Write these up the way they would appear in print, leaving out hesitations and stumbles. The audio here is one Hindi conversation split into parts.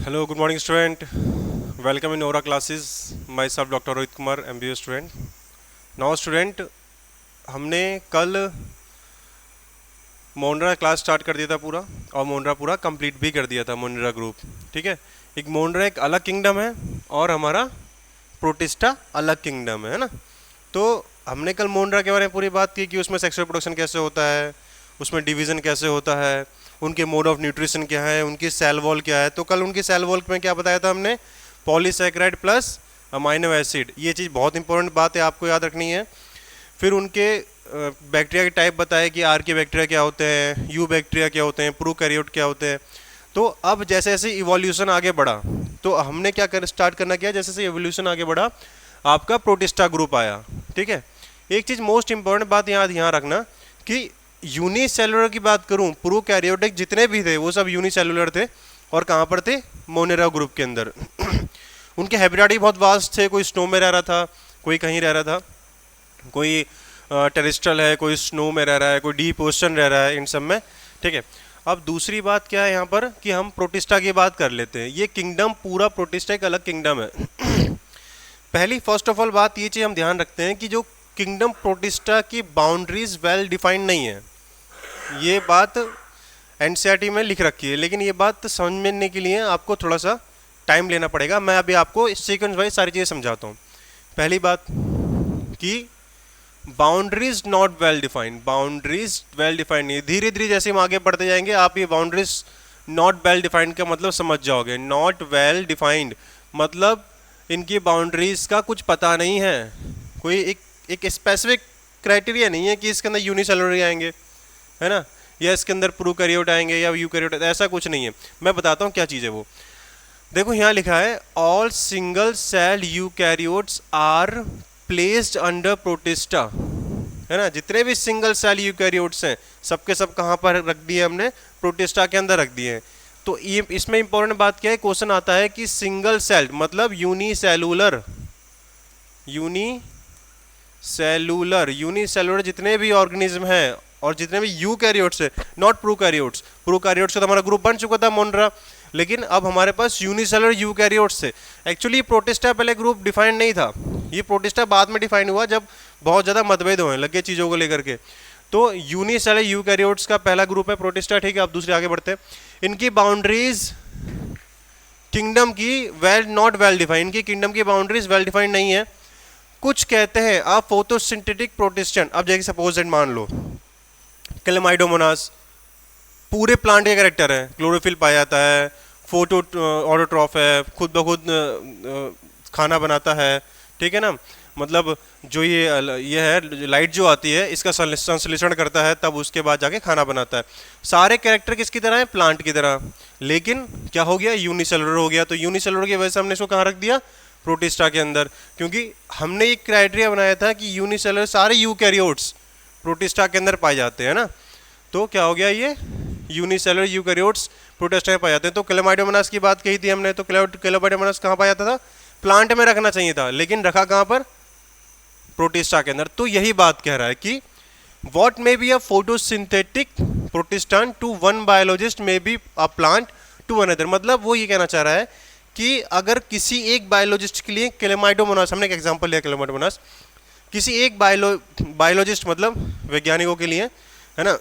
Hello, good morning, student. Welcome in Aura classes. Myself, Dr. Rohit Kumar, MBA student. Now, student, हमने कल मोनरा क्लास स्टार्ट कर दिया था पूरा और मोनरा पूरा कंप्लीट भी कर दिया था मोनरा ग्रुप. ठीक है. एक मोनरा एक अलग किंगडम है और हमारा प्रोटिस्टा अलग किंगडम है ना. तो हमने कल मोनरा के बारे में पूरी बात की कि उसमें सेक्सुअल प्रोडक्शन कैसे होता है, उसमें डिवीज़न कैसे होता है, उनके मोड ऑफ न्यूट्रिशन क्या है, उनकी सेल वॉल क्या है. तो कल उनकी सेल वॉल में क्या बताया था हमने, पॉलीसैकेराइड प्लस अमाइनो एसिड. ये चीज़ बहुत इंपॉर्टेंट बात है, आपको याद रखनी है. फिर उनके बैक्टीरिया के टाइप बताए कि आर के बैक्टीरिया क्या होते हैं, यू बैक्टीरिया क्या होते हैं, प्रोकैरियोट क्या होते हैं. तो अब जैसे जैसे इवोल्यूशन आगे बढ़ा तो हमने क्या स्टार्ट करना किया, जैसे जैसे इवोल्यूशन आगे बढ़ा आपका प्रोटिस्टा ग्रुप आया. ठीक है. एक चीज़ मोस्ट इंपॉर्टेंट बात यहाँ ध्यान रखना कि यूनिसेलुलर की बात करूँ, प्रोकैरियोटिक जितने भी थे वो सब यूनिसेलुलर थे और कहाँ पर थे, मोनेरा ग्रुप के अंदर. उनके हैबिटेट ही बहुत वास्ट थे. कोई स्नो में रह रहा था, कोई कहीं रह रहा था, कोई टेरेस्ट्रियल है, कोई स्नो में रह रहा है, कोई डीप ओशन रह रहा है, इन सब में. ठीक है. अब दूसरी बात क्या है यहाँ पर कि हम प्रोटिस्टा की बात कर लेते हैं. ये किंगडम पूरा प्रोटिस्टा एक अलग किंगडम है. पहली फर्स्ट ऑफ ऑल बात ये चीज़ हम ध्यान रखते हैं कि जो किंगडम प्रोटिस्टा की बाउंड्रीज वेल डिफाइंड नहीं है. ये बात एनसीईआरटी में लिख रखी है, लेकिन ये बात समझने के लिए आपको थोड़ा सा टाइम लेना पड़ेगा. मैं अभी आपको सीक्वेंस वाइज सारी चीज़ें समझाता हूँ. पहली बात कि boundaries not well defined. Boundaries well defined नहीं. धीरे धीरे जैसे हम आगे बढ़ते जाएंगे आप ये बाउंड्रीज नॉट वेल डिफाइंड का मतलब समझ जाओगे. नॉट वेल डिफाइंड मतलब इनकी बाउंड्रीज का कुछ पता नहीं है. कोई एक स्पेसिफिक क्राइटेरिया नहीं है कि इसके अंदर यूनिसेलुलर आएंगे, है ना, या इसके अंदर प्रोकैरियोट आएंगे या यूकैरियोट, ऐसा कुछ नहीं है. मैं बताता हूँ क्या चीज़ है वो. देखो यहाँ लिखा है all single cell eukaryotes are placed under protista, है ना. जितने भी सिंगल सेल यूकैरियोट्स हैं सबके सब कहाँ पर रख दिए हमने, प्रोटिस्टा के अंदर रख दिए हैं. तो ये इसमें इंपॉर्टेंट बात क्या है, क्वेश्चन आता है कि सिंगल सेल मतलब यूनिसेलुलर. यूनिसेलुलर जितने भी ऑर्गेनिज्म हैं और जितने भी यूकैरियोट्स है, नॉट प्रोकैरियोट्स. प्रोकैरियोट्स का तो हमारा ग्रुप बन चुका था मोनरा, लेकिन अब हमारे पास यूनिसेलुलर यूकैरियोट्स थे. एक्चुअली प्रोटिस्टा पहले ग्रुप डिफाइंड नहीं था. ये प्रोटिस्टा बाद में डिफाइन हुआ जब बहुत ज़्यादा मतभेद होने लगे चीज़ों को लेकर के. तो यूनिसेलुलर यूकैरियोट्स का पहला ग्रुप है प्रोटिस्टा. ठीक है. अब दूसरे आगे बढ़ते हैं. इनकी बाउंड्रीज किंगडम की नॉट वेल डिफाइंड. इनकी किंगडम की बाउंड्रीज वेल डिफाइंड नहीं है. कुछ कहते हैं आप फोटोसिंथेटिक प्रोटिस्टन. अब जैसे सपोज मान लो क्लेमाइडोमोनास पूरे प्लांट के कैरेक्टर है, क्लोरोफिल पाया जाता है, फोटो ऑटोट्रॉफ है, खुद ब खुद खाना बनाता है. ठीक है ना. मतलब जो ये है लाइट जो आती है इसका संश्लेषण करता है, तब उसके बाद जाके खाना बनाता है. सारे कैरेक्टर किसकी तरह है, प्लांट की तरह. लेकिन क्या हो गया, यूनिसेलुलर हो गया. तो यूनिसेलुलर की वजह से हमने इसको कहाँ रख दिया, प्रोटिस्टा के अंदर. क्योंकि हमने एक क्राइटेरिया बनाया था कि यूनिसेलुलर सारे यूकैरियोट्स प्रोटिस्टा के अंदर पाए जाते हैं ना. तो क्या हो गया, ये यूनिसेलुलर यूकैरियोट्स प्रोटिस्टा में पाए जाते हैं. तो क्लेमाइडोमोनास की बात कही थी हमने. तो क्लेमाइडोमोनास कहाँ पाया जाता था, प्लांट में रखना चाहिए था, लेकिन रखा कहाँ पर, प्रोटिस्टा के अंदर. तो यही बात कह रहा है कि what may be a photosynthetic protistan to one biologist may be a plant to another. मतलब वो ये कहना चाह रहा है कि अगर किसी एक बायोलॉजिस्ट के लिए क्लेमाइडोमोनास, हमने एक एग्जांपल लिया क्लेमाइडोमोनास, किसी एक बायोलॉजिस्ट मतलब वैज्ञानिकों के लिए, है ना,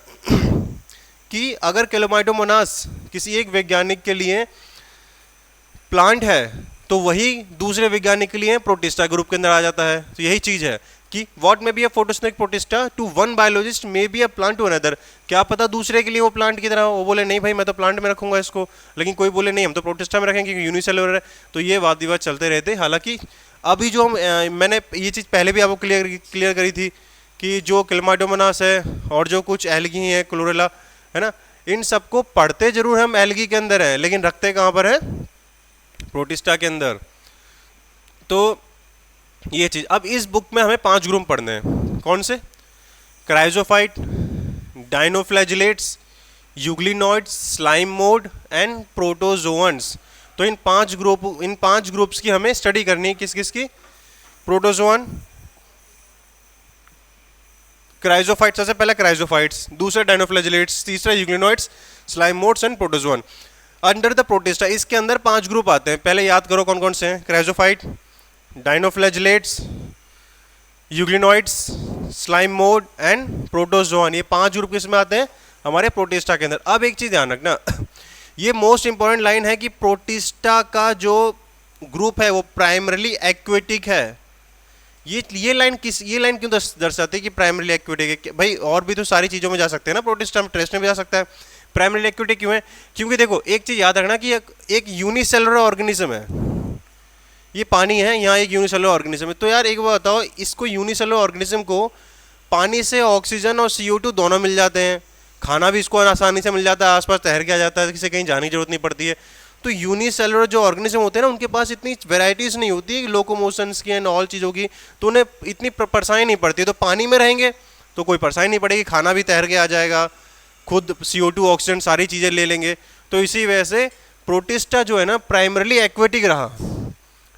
कि अगर क्लेमाइडोमोनास किसी एक वैज्ञानिक के लिए प्लांट है तो वही दूसरे वैज्ञानिक के लिए प्रोटिस्टा ग्रुप के अंदर आ जाता है. तो यही चीज़ है कि what may be a photosynthetic protista to one biologist may be a plant to another. क्या पता दूसरे के लिए वो प्लांट की तरह, वो बोले नहीं भाई मैं तो प्लांट में रखूंगा इसको, लेकिन कोई बोले नहीं हम तो प्रोटिस्टा में रखेंगे क्योंकि यूनिसेलुलर है. तो ये वाद विवाद चलते रहते. हालांकि अभी जो हम मैंने ये चीज़ पहले भी आपको क्लियर करी थी कि जो क्लेमाइडोमोनास है और जो कुछ एल्गी हैं, क्लोरेला, है ना, इन सबको पढ़ते जरूर हम एल्गी के अंदर है, लेकिन रखते कहाँ पर है, प्रोटिस्टा के अंदर. तो ये चीज़. अब इस बुक में हमें 5 ग्रुप पढ़ने हैं. कौन से, chrysophyte, dinoflagellates, euglenoids, slime mould and protozoans. तो इन 5 ग्रुप्स की हमें स्टडी करनी है. किस किस की, प्रोटोजोअन, क्राइजोफाइट, सबसे पहले क्राइजोफाइट्स, दूसरा डाइनोफ्लैजिलेट्स, तीसरा euglenoids, slime modes and protozoan. Under the protista इसके अंदर 5 ग्रुप आते हैं, पहले याद करो कौन कौन से हैं। Chrysophyte, dinoflagellates, euglenoids, slime mould and protozoan, ये 5 ग्रुप किसमें आते हैं हमारे प्रोटिस्टा के अंदर। अब एक चीज़ ध्यान रखना, ये मोस्ट इंपॉर्टेंट लाइन है कि प्रोटिस्टा का जो ग्रुप है वो प्राइमरली एक्वेटिक है। ये लाइन क्यों दर्शाती है कि प्राइमरली एक्वेटिक है? भाई और भी तो सारी चीज़ों में जा सकते हैं ना, प्रोटिस्टा में टेरेस्ट्रियल में जा सकता है, प्राइमरली एक्वेटिक क्यों है? क्योंकि देखो एक चीज़ याद रखना कि एक यूनिसेलुलर ऑर्गेनिज्म है, ये पानी है, यहाँ एक यूनिसेलुलर ऑर्गेनिज्म है। तो यार एक बात बताओ, इसको यूनिसेलुलर ऑर्गेनिज्म को पानी से ऑक्सीजन और CO2 दोनों मिल जाते हैं, खाना भी इसको आसानी से मिल जाता है, आसपास तैर के आ जाता है, किसी कहीं जाने की जरूरत नहीं पड़ती है। तो यूनिसेलुलर जो ऑर्गेनिज्म होते हैं ना, उनके पास इतनी वेराइटीज़ नहीं होती लोकोमोशंस की एंड ऑल चीज़ों की, तो उन्हें इतनी परेशानी नहीं पड़ती। तो पानी में रहेंगे तो कोई परेशानी नहीं पड़ेगी, खाना भी तैर के आ जाएगा, खुद CO2 ऑक्सीजन सारी चीज़ें ले लेंगे। तो इसी वजह से प्रोटिस्टा जो है ना प्राइमरली एक्वेटिक रहा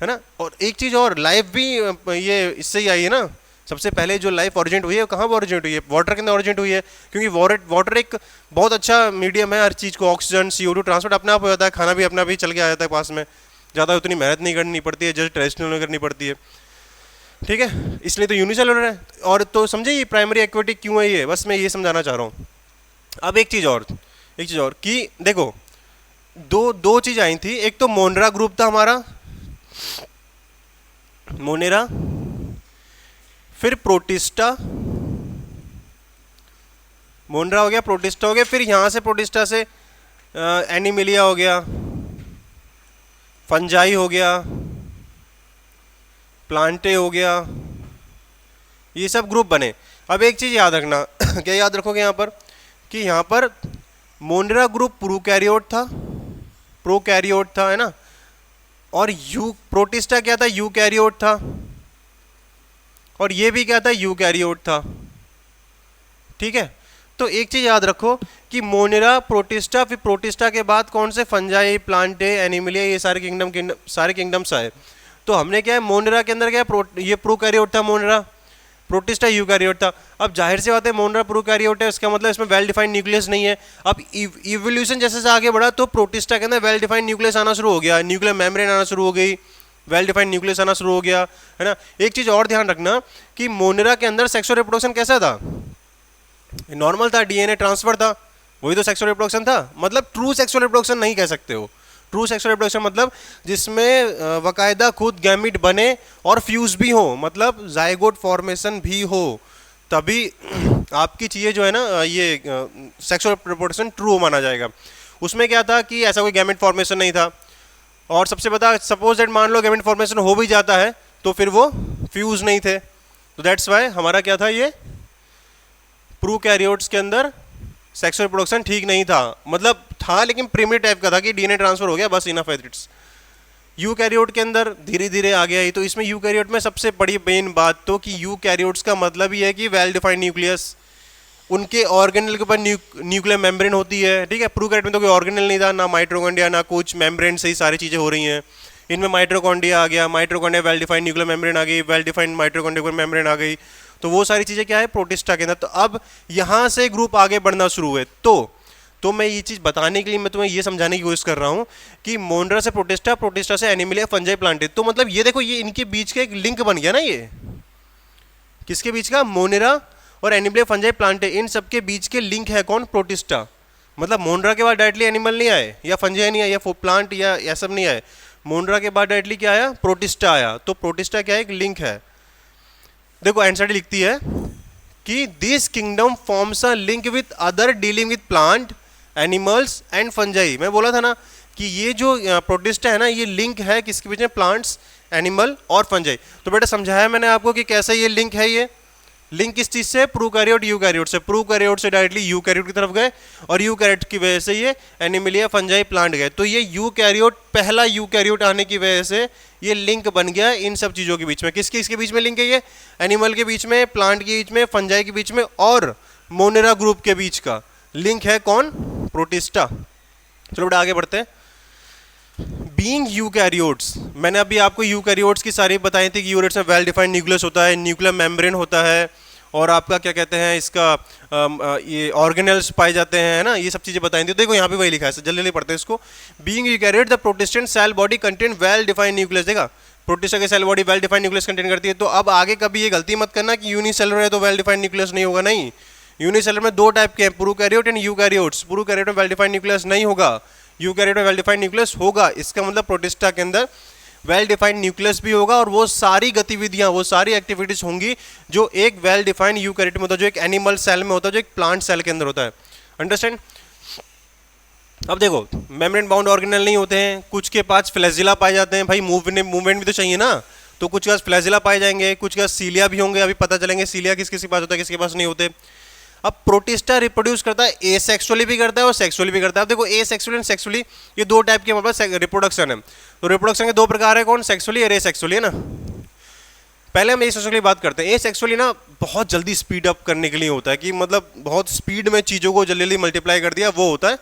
है ना। और एक चीज़ और, लाइफ भी ये इससे ही आई है ना, सबसे पहले जो लाइफ ओरिजिनेट हुई है कहाँ पर ओरिजिनेट हुई है? वाटर के अंदर ओरिजिनेट हुई है, क्योंकि वाटर एक बहुत अच्छा मीडियम है, हर चीज़ को ऑक्सीजन CO2 ट्रांसपोर्ट अपने आप हो जाता है, खाना भी अपना भी चल के आ जाता है पास में, ज़्यादा उतनी मेहनत नहीं करनी पड़ती है जैसे टेरेस्ट्रियल में करनी पड़ती है, ठीक है। इसलिए तो यूनिसेलुलर है। और तो समझे ये प्राइमरी एक्वेटिक क्यों है, ये बस मैं ये समझाना चाह रहा हूँ। अब एक चीज़ और कि देखो दो चीज़ आई थी, एक तो मोनेरा ग्रुप था हमारा, मोनेरा, फिर प्रोटिस्टा, मोनेरा हो गया, प्रोटिस्टा हो गया, फिर यहाँ से प्रोटिस्टा से एनिमिलिया हो गया, फंजाई हो गया, प्लांटे हो गया, ये सब ग्रुप बने। अब एक चीज़ याद रखना क्या याद रखोगे यहाँ पर, कि यहाँ पर मोनेरा ग्रुप प्रोकैरियोट था है ना, और प्रोटिस्टा क्या था? यूकैरियोट था, और ये भी क्या था? यूकैरियोट था, ठीक है। तो एक चीज़ याद रखो कि मोनेरा, प्रोटिस्टा, फिर प्रोटिस्टा के बाद कौन से? फंजाई, प्लांटे, एनिमिलिया, ये सारे किंगडम्स आए। तो हमने क्या है, मोनेरा के अंदर क्या है, ये प्रोकैरियोट था मोनेरा, प्रोटिस्टा यूकैरियोट था। अब जाहिर सी बात है मोनेरा प्रोकैरियोट है, इसका मतलब इसमें वेल डिफाइंड न्यूक्लियस नहीं है। अब इवोल्यूशन जैसे आगे बढ़ा तो प्रोटिस्टा के अंदर वेल डिफाइंड न्यूक्लियस आना शुरू हो गया, न्यूक्लियर मेम्ब्रेन आना शुरू हो गई, वेल डिफाइंड न्यूक्लियस आना शुरू हो गया, है ना। एक चीज़ और ध्यान रखना कि मोनेरा के अंदर सेक्सुअल रिप्रोडक्शन कैसा था? नॉर्मल था, DNA ट्रांसफर था, वही तो सेक्सुअल रिप्रोडक्शन था। मतलब ट्रू सेक्सुअल रिप्रोडक्शन नहीं कह सकते हो। ट्रू सेक्सुअल रिप्रोडक्शन मतलब जिसमें बाकायदा खुद गैमिट बने और फ्यूज भी हो, मतलब जाइगोट फॉर्मेशन भी हो, तभी आपकी चीज़ें जो है ना ये सेक्सुअल रिप्रोडक्शन ट्रू माना जाएगा। उसमें क्या था कि ऐसा कोई गैमिट फॉर्मेशन नहीं था, और सबसे बता सपोज दैट मान लो गैमिट फॉर्मेशन हो भी जाता है तो फिर वो फ्यूज नहीं थे। तो दैट्स वाई हमारा क्या था, ये प्रोकैरियोट्स के अंदर सेक्सुअल रिप्रोडक्शन ठीक नहीं था, मतलब था लेकिन प्रीमिटिव टाइप का था कि DNA ट्रांसफर हो गया बस, इनफ है इट्स। यूकैरियोट के अंदर धीरे धीरे आ गया ही। तो इसमें यूकैरियोट में सबसे बड़ी मेन बात तो कि यूकैरियोट्स का मतलब ही है कि वेल डिफाइंड न्यूक्लियस, उनके ऑर्गेनल के ऊपर न्यूक्लियर मेम्ब्रेन होती है, ठीक है। प्रोकैरियोट में तो कोई ऑर्गेनल नहीं था, ना माइटोकॉन्ड्रिया ना कुछ, मेम्ब्रेन से ही सारी चीज़ें हो रही हैं। इनमें माइटोकॉन्ड्रिया आ गया, mitochondria well defined nuclear membrane आ गई, वेल डिफाइंड माइटोकॉन्ड्रिया मेम्ब्रेन आ गई, तो वो सारी चीज़ें क्या है प्रोटिस्टा के अंदर। तो अब यहाँ से ग्रुप आगे बढ़ना शुरू हुए। तो मैं ये चीज़ बताने के लिए मैं तुम्हें ये समझाने की कोशिश कर रहा हूँ कि मोनेरा से प्रोटिस्टा, प्रोटिस्टा से एनिमिलिया, फंजाई, प्लांटे। तो मतलब ये देखो, ये इनके बीच का एक लिंक बन गया ना, ये किसके बीच का? मोनेरा और एनिमिलिया, फंजाई, प्लांटे, इन सबके बीच के लिंक है कौन? प्रोटिस्टा। मतलब मोनेरा के बाद डायरेक्टली एनिमल नहीं आए, या फंजाई नहीं आए, या प्लांट या सब नहीं आए, मोनेरा के बाद डायरेक्टली क्या आया? प्रोटिस्टा आया। तो प्रोटिस्टा क्या है? एक लिंक है। देखो एनसीईआरटी लिखती है कि this kingdom forms a link with other dealing with plant, animals and fungi. मैं बोला था ना कि ये जो प्रोटिस्टा है ना, ये लिंक है किसके बीच में? प्लांट्स, एनिमल और फंजाई। तो बेटा समझाया मैंने आपको कि कैसे ये लिंक है। ये लिंक किस चीज़ से? प्रोकैरियोट यूकैरियोट से। प्रोकैरियोट से डायरेक्टली यूकैरियोट की तरफ गए, और यूकैरियोट की वजह से ये एनिमिलिया, फंजाई, प्लांट गए। तो ये यूकैरियोट, पहला यूकैरियोट आने की वजह से ये लिंक बन गया इन सब चीज़ों के बीच में। किसके बीच में लिंक है ये? एनिमल के बीच में, प्लांट के बीच में, फंजाई के बीच में, और मोनेरा ग्रुप के बीच का लिंक है कौन? प्रोटिस्टा। चलो बेटा आगे बढ़ते हैं। बीइंग यूकैरियोट्स, मैंने अभी आपको यूकैरियोट्स की सारी बताई थी कि यूकैरियोट्स में वेल डिफाइंड न्यूक्लियस होता है, न्यूक्लियर मेम्ब्रेन होता है, और आपका क्या कहते हैं इसका ये ऑर्गेनेल्स पाए जाते हैं, है ना, ये सब चीज़ें बताई थी। देखो यहाँ पे वही लिखा है, जल्दी जल्दी पढ़ते हैं इसको। Being eukaryote the protistan cell body contain well defined nucleus. देखा, प्रोटिस्टा की cell body well defined nucleus contain करती है। तो अब आगे कभी ये गलती मत करना कि यूनिसेलुलर है तो वेल डिफाइंड न्यूक्लियस नहीं होगा, नहीं। यूनिसेलुलर में दो टाइप के हैं, प्रोकैरियोट एंड यूकैरियोट्स। प्रोकैरियोट में वेल डिफाइंड न्यूक्लियस नहीं होगा, यूकैरियोट में वेल डिफाइंड न्यूक्लियस होगा। इसका मतलब प्रोटिस्टा के अंदर वेल डिफाइंड न्यूक्लियस भी होगा और वो सारी गतिविधियां, वो सारी एक्टिविटीज होंगी जो एक वेल डिफाइंड यूकैरियोट में होता है, जो एक एनिमल सेल में होता है, जो एक प्लांट सेल के अंदर होता है। अंडरस्टैंड? अब देखो, मेम्ब्रेन बाउंड ऑर्गेनेल नहीं होते हैं, कुछ के पास फ्लैजिला पाए जाते हैं। भाई मूवमेंट भी तो चाहिए ना, तो कुछ के पास फ्लैजिला पाए जाएंगे, कुछ के पास सीलिया भी होंगे। अभी पता चलेंगे सीलिया किस किस के पास होता है, किसके पास नहीं होते। अब प्रोटिस्टा रिप्रोड्यूस करता है, एसेक्सुअली भी करता है और सेक्सुअली भी करता है। अब देखो, एसेक्सुअली एंड सेक्सुअली ये दो टाइप के हमारे पास रिप्रोडक्शन है। तो रिप्रोडक्शन के दो प्रकार है, कौन? सेक्सुअली और एसेक्सुअली, है ना। पहले हम एसेक्सुअली की बात करते हैं। एसेक्सुअली ना बहुत जल्दी स्पीड अप करने के लिए होता है, कि मतलब बहुत स्पीड में चीज़ों को जल्दी जल्दी मल्टीप्लाई कर दिया, वो होता है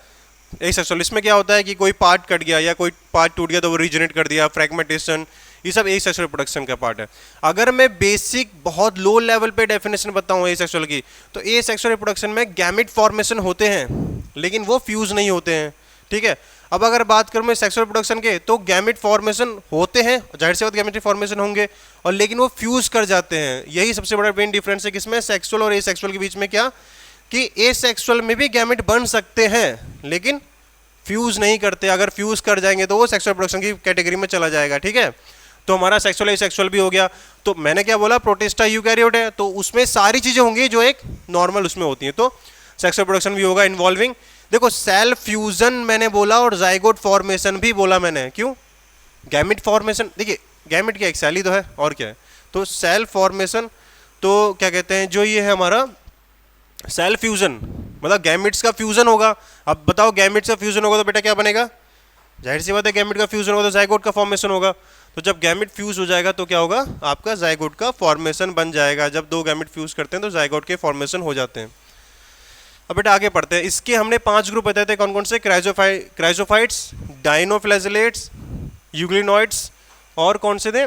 एसेक्सुअल। इसमें क्या होता है कि कोई पार्ट कट गया या कोई पार्ट टूट गया तो वो रीजनरेट कर दिया, फ्रेगमेंटेशन, ये सब एसेक्सुअल रिप्रोडक्शन का पार्ट है। अगर मैं बेसिक बहुत लो लेवल पे डेफिनेशन बताऊं एसेक्सुअल की, तो एसेक्सुअल रिप्रोडक्शन में गैमेट फॉर्मेशन होते हैं लेकिन वो फ्यूज नहीं होते हैं, ठीक है। अब अगर बात करूं मैं सेक्सुअल रिप्रोडक्शन के, तो गैमेट फॉर्मेशन होते हैं, जाहिर सी बात गैमेट फॉर्मेशन होंगे, और लेकिन वो फ्यूज कर जाते हैं। यही सबसे बड़ा मेन डिफरेंस है किसमें, सेक्सुअल और एसेक्सुअल के बीच में। क्या कि एसेक्सुअल में भी गैमेट बन सकते हैं लेकिन फ्यूज नहीं करते। अगर फ्यूज कर जाएंगे तो वो सेक्सुअल रिप्रोडक्शन की कैटेगरी में चला जाएगा, ठीक है। तो हमारा सेक्सुअल एसेक्सुअल भी हो गया। तो मैंने क्या बोला, प्रोटिस्टा यूकैरियोट है तो उसमें सारी चीजें होंगी जो एक नॉर्मल उसमें होती हैं, तो सेक्सुअल प्रोडक्शन भी होगा इन्वॉल्विंग। देखो, सेल फ्यूजन मैंने बोला और जाइगोट फॉर्मेशन भी बोला मैंने। क्यों? गैमेट फॉर्मेशन, देखिए गैमेट क्या, एक सेल ही तो है, और क्या है। तो सेल फॉर्मेशन, तो क्या कहते हैं, जो ये है हमारा सेल फ्यूजन, मतलब गैमेट्स का फ्यूजन होगा। अब बताओ, गैमेट्स का फ्यूजन होगा तो बेटा क्या बनेगा? जाहिर सी बात है, गैमेट का फ्यूजन होगा तो जाइगोट का फॉर्मेशन होगा। तो जब गैमेट फ्यूज हो जाएगा तो क्या होगा, आपका जाइगोट का फॉर्मेशन बन जाएगा। जब दो गैमेट फ्यूज करते हैं तो जाइगोट के फॉर्मेशन हो जाते हैं। अब बेटा आगे पढ़ते हैं। इसके हमने 5 ग्रुप बताए थे, कौन कौन से? क्राइजोफाइट्स, डाइनोफ्लैजिलेट्स, यूग्लिनॉइड्स, और कौन से थे?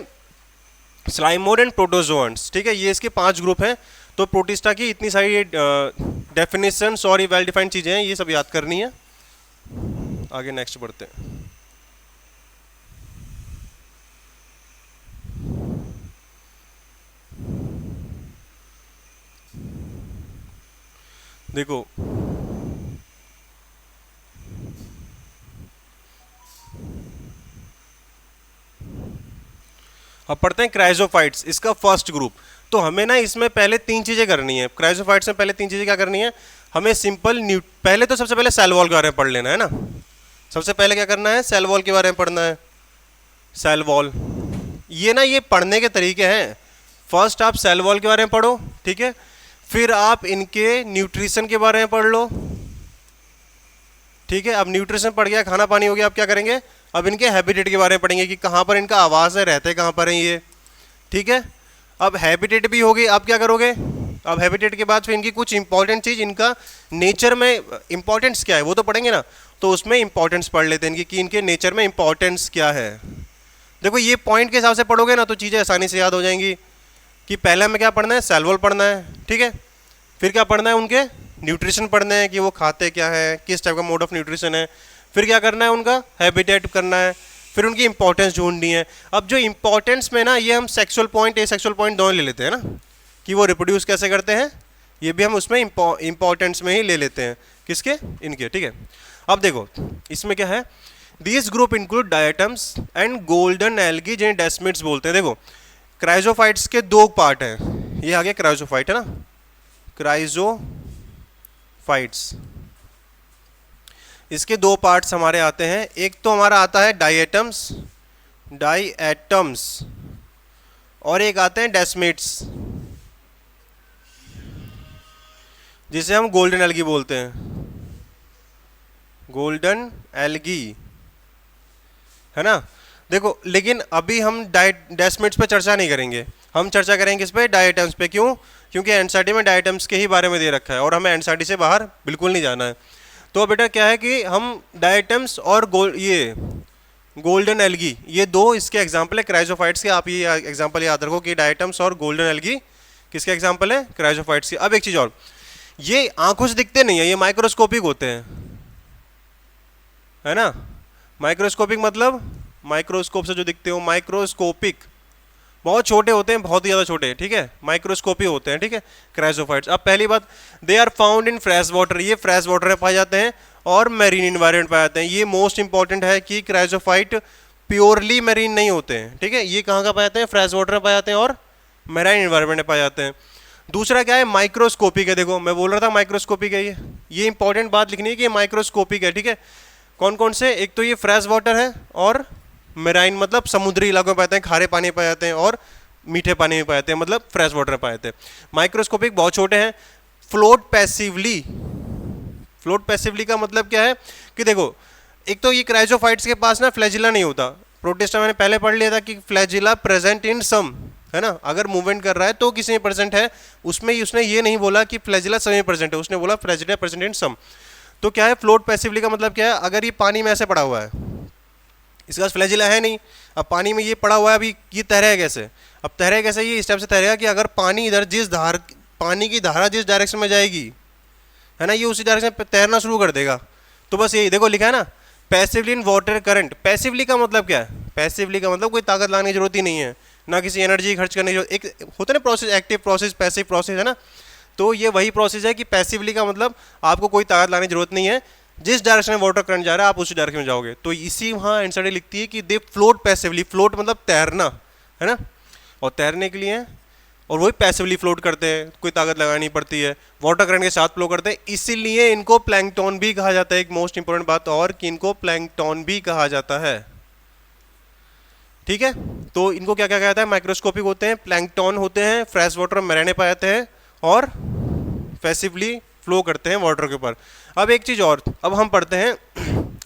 स्लाइमोड एंड प्रोटोजोअन्ट्स, ठीक है। ये इसके 5 ग्रुप हैं। तो प्रोटिस्टा की इतनी सारी डेफिनेशंस और वेल डिफाइंड चीज़ें हैं, ये सब याद करनी है। आगे नेक्स्ट बढ़ते हैं। देखो, अब पढ़ते हैं क्राइजोफाइट्स, इसका फर्स्ट ग्रुप। तो हमें ना इसमें पहले 3 चीजें करनी है। क्राइजोफाइट्स में पहले 3 चीजें क्या करनी है हमें? सिंपल पहले तो सबसे पहले सेल वॉल के बारे में पढ़ लेना है ना। सबसे पहले क्या करना है? सेल वॉल के बारे में पढ़ना है। सेल वॉल, ये ना, ये पढ़ने के तरीके हैं। फर्स्ट आप सेल वॉल के बारे में पढ़ो, ठीक है। फिर आप इनके न्यूट्रिशन के बारे में पढ़ लो, ठीक है। अब न्यूट्रिशन पढ़ गया, खाना पानी हो गया, अब क्या करेंगे? अब इनके हैबिटेट के बारे में पढ़ेंगे कि कहाँ पर इनका आवास है, रहते कहाँ पर हैं ये, ठीक है। अब हैबिटेट भी होगी, अब क्या करोगे? अब हैबिटेट के बाद फिर इनकी कुछ इंपॉर्टेंट चीज़, इनका नेचर में इंपॉर्टेंस क्या है वो तो पढ़ेंगे ना। तो उसमें इंपॉर्टेंस पढ़ लेते हैं कि इनके नेचर में इंपॉर्टेंस क्या है। देखो, ये पॉइंट के हिसाब से पढ़ोगे ना तो चीज़ें आसानी से याद हो जाएंगी। कि पहले हमें क्या पढ़ना है? सेल वॉल पढ़ना है, ठीक है। फिर क्या पढ़ना है? उनके न्यूट्रिशन पढ़ना है कि वो खाते क्या है, किस टाइप का मोड ऑफ न्यूट्रिशन है। फिर क्या करना है? उनका हैबिटेट करना है। फिर उनकी इंपॉर्टेंस ढूंढनी है। अब जो इंपॉर्टेंस में ना, ये हम सेक्सुअल पॉइंट, एसेक्सुअल पॉइंट दोनों ले लेते हैं ना, कि वो रिप्रोड्यूस कैसे करते हैं, ये भी हम उसमें इंपॉर्टेंस में ही ले लेते हैं। किसके? इनके, ठीक है। अब देखो, इसमें क्या है? This group include diatoms and golden algae, जिन्हें डेस्मिड्स बोलते हैं। देखो, क्राइजोफाइट्स के 2 पार्ट हैं। ये आगे क्राइजोफाइट है ना, क्राइजोफाइट्स, इसके 2 पार्ट्स हमारे आते हैं। एक तो हमारा आता है डाईएटम्स, और एक आते हैं डेस्मिड्स, जिसे हम गोल्डन एल्गी बोलते हैं। गोल्डन एल्गी, है ना। देखो, लेकिन अभी हम डेस्मिड्स पे चर्चा नहीं करेंगे, हम चर्चा करेंगे किस पे? डायटम्स पे। क्यों? क्योंकि एनसीईआरटी में डायटम्स के ही बारे में दे रखा है और हमें एनसीईआरटी से बाहर बिल्कुल नहीं जाना है। तो बेटा क्या है कि हम डायटम्स और ये गोल्डन एल्गी, ये 2 इसके एग्जाम्पल है क्राइजोफाइट्स के। आप ये एग्जाम्पल याद रखो कि डायटम्स और गोल्डन एल्गी किसका एग्जाम्पल है? क्रायोजोफाइट्स की। अब एक चीज और, ये आंखों से दिखते नहीं है, ये माइक्रोस्कोपिक होते हैं, है ना। माइक्रोस्कोपिक मतलब माइक्रोस्कोप से जो दिखते हो, माइक्रोस्कोपिक, बहुत छोटे होते हैं, बहुत ही ज़्यादा छोटे, ठीक है, माइक्रोस्कोपी होते हैं, ठीक है, क्रायोजोफाइट्स। अब पहली बात, they are found in fresh water, ये फ्रेश वाटर में पाए जाते हैं और मैरीन इन्वायरमेंट पाए जाते हैं। ये मोस्ट इंपॉर्टेंट है कि क्रायोजोफाइट प्योरली मैरीन नहीं होते हैं, ठीक है, ये कहाँ का पाए जाते हैं? फ्रेश वाटर में पाए जाते हैं और मैराइन इन्वायरमेंट में पाए जाते हैं। दूसरा क्या है? माइक्रोस्कोपिक है। देखो मैं बोल रहा था माइक्रोस्कोपिक है, ये इंपॉर्टेंट बात लिखनी है कि ये माइक्रोस्कोपिक है, ठीक है। कौन कौन से? एक तो ये फ्रेश वाटर है और मेराइन मतलब समुद्री इलाकों में पाए जाते हैं, खारे पानी में पाए जाते हैं और मीठे पानी में पाए जाते हैं, मतलब फ्रेश वाटर में पाए जाते हैं। माइक्रोस्कोपिक बहुत छोटे हैं। फ्लोट पैसिवली, फ्लोट पैसिवली का मतलब क्या है कि देखो, एक तो ये क्रायोजोफाइट्स के पास ना फ्लैजिला नहीं होता। प्रोटिस्टा मैंने पहले पढ़ लिया था कि फ्लैजिला प्रेजेंट इन सम, है ना, अगर मूवमेंट कर रहा है तो किसी में प्रेजेंट है, उसमें उसने ये नहीं बोला कि फ्लैजिला सभी में प्रेजेंट है, उसने बोला फ्लैजिला प्रेजेंट इन सम। तो क्या है फ्लोट पैसिवली का मतलब? क्या है? अगर ये पानी में ऐसे पड़ा हुआ है, इसके पास फ्लैजिला है नहीं, अब पानी में ये पड़ा हुआ है, अभी ये तैरेगा कैसे? अब तैरेगा कैसे? ये इस टाइप से तैरेगा कि अगर पानी इधर जिस धार, पानी की धारा जिस डायरेक्शन में जाएगी, है ना, ये उसी डायरेक्शन में तैरना शुरू कर देगा। तो बस यही देखो लिखा है ना, passively in water current. Passively का मतलब क्या है? पैसिवली का मतलब कोई ताकत लगाने की जरूरत ही नहीं है, ना किसी एनर्जी खर्च करने की जरूरत। एक होता है ना process, active process, passive process, है ना, तो ये वही प्रोसेस है कि पैसिवली का मतलब आपको कोई ताकत लगाने की जरूरत नहीं है, जिस डायरेक्शन में वाटर करंट जा रहा है आप उसी डायरेक्शन में जाओगे। तो इसी वहाँ आंसर लिखती है कि दे फ्लोट पैसिवली, फ्लोट मतलब तैरना, है ना, और तैरने के लिए, और वही पैसिवली फ्लोट करते हैं, कोई ताकत लगानी नहीं पड़ती है, वाटर करंट के साथ फ्लो करते हैं, इसीलिए इनको प्लैंकटन भी कहा जाता है। एक मोस्ट इंपोर्टेंट बात और कि इनको प्लैंकटन भी कहा जाता है, ठीक है। तो इनको क्या क्या कहता है? माइक्रोस्कोपिक होते हैं, प्लैंकटन होते हैं, फ्रेश वाटर में रहने पाए जाते हैं और पैसिवली फ्लो करते हैं वाटर के ऊपर। अब एक चीज और, अब हम पढ़ते हैं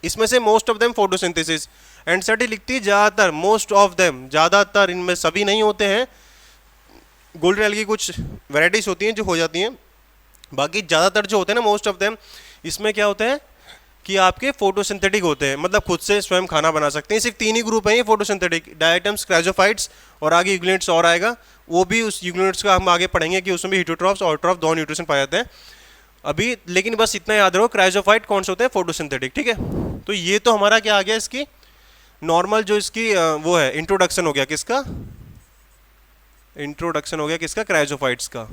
इसमें से most of them photosynthesis, NCERT लिखती है ज्यादातर, मोस्ट ऑफ देम, ज्यादातर, इनमें सभी नहीं होते हैं। गोल्डन एल्गी की कुछ वेराइटीज होती हैं जो हो जाती हैं, बाकी ज़्यादातर जो होते हैं ना, मोस्ट ऑफ देम, इसमें क्या होते हैं कि आपके फोटोसिंथेटिक होते हैं, मतलब खुद से स्वयं खाना बना सकते हैं। सिर्फ 3 ही ग्रुप हैं ये फोटोसिंथेटिक, डायटम्स, क्रायोजोफाइट्स और आगे यूग्लिनेट्स और आएगा, वो भी उस यूग्लिनेट्स का हम आगे पढ़ेंगे कि उसमें भी हिटोट्रॉफ्स और ऑटोट्रॉफ दोनों न्यूट्रिशन पाए जाते हैं अभी। लेकिन बस इतना याद रखो, क्रायोजोफाइट कौन से होते हैं? फोटोसिंथेटिक, ठीक है। तो ये तो हमारा क्या आ गया, इसकी नॉर्मल जो इसकी वो है इंट्रोडक्शन हो गया, किसका इंट्रोडक्शन हो गया? किसका? क्रायोजोफाइट्स का,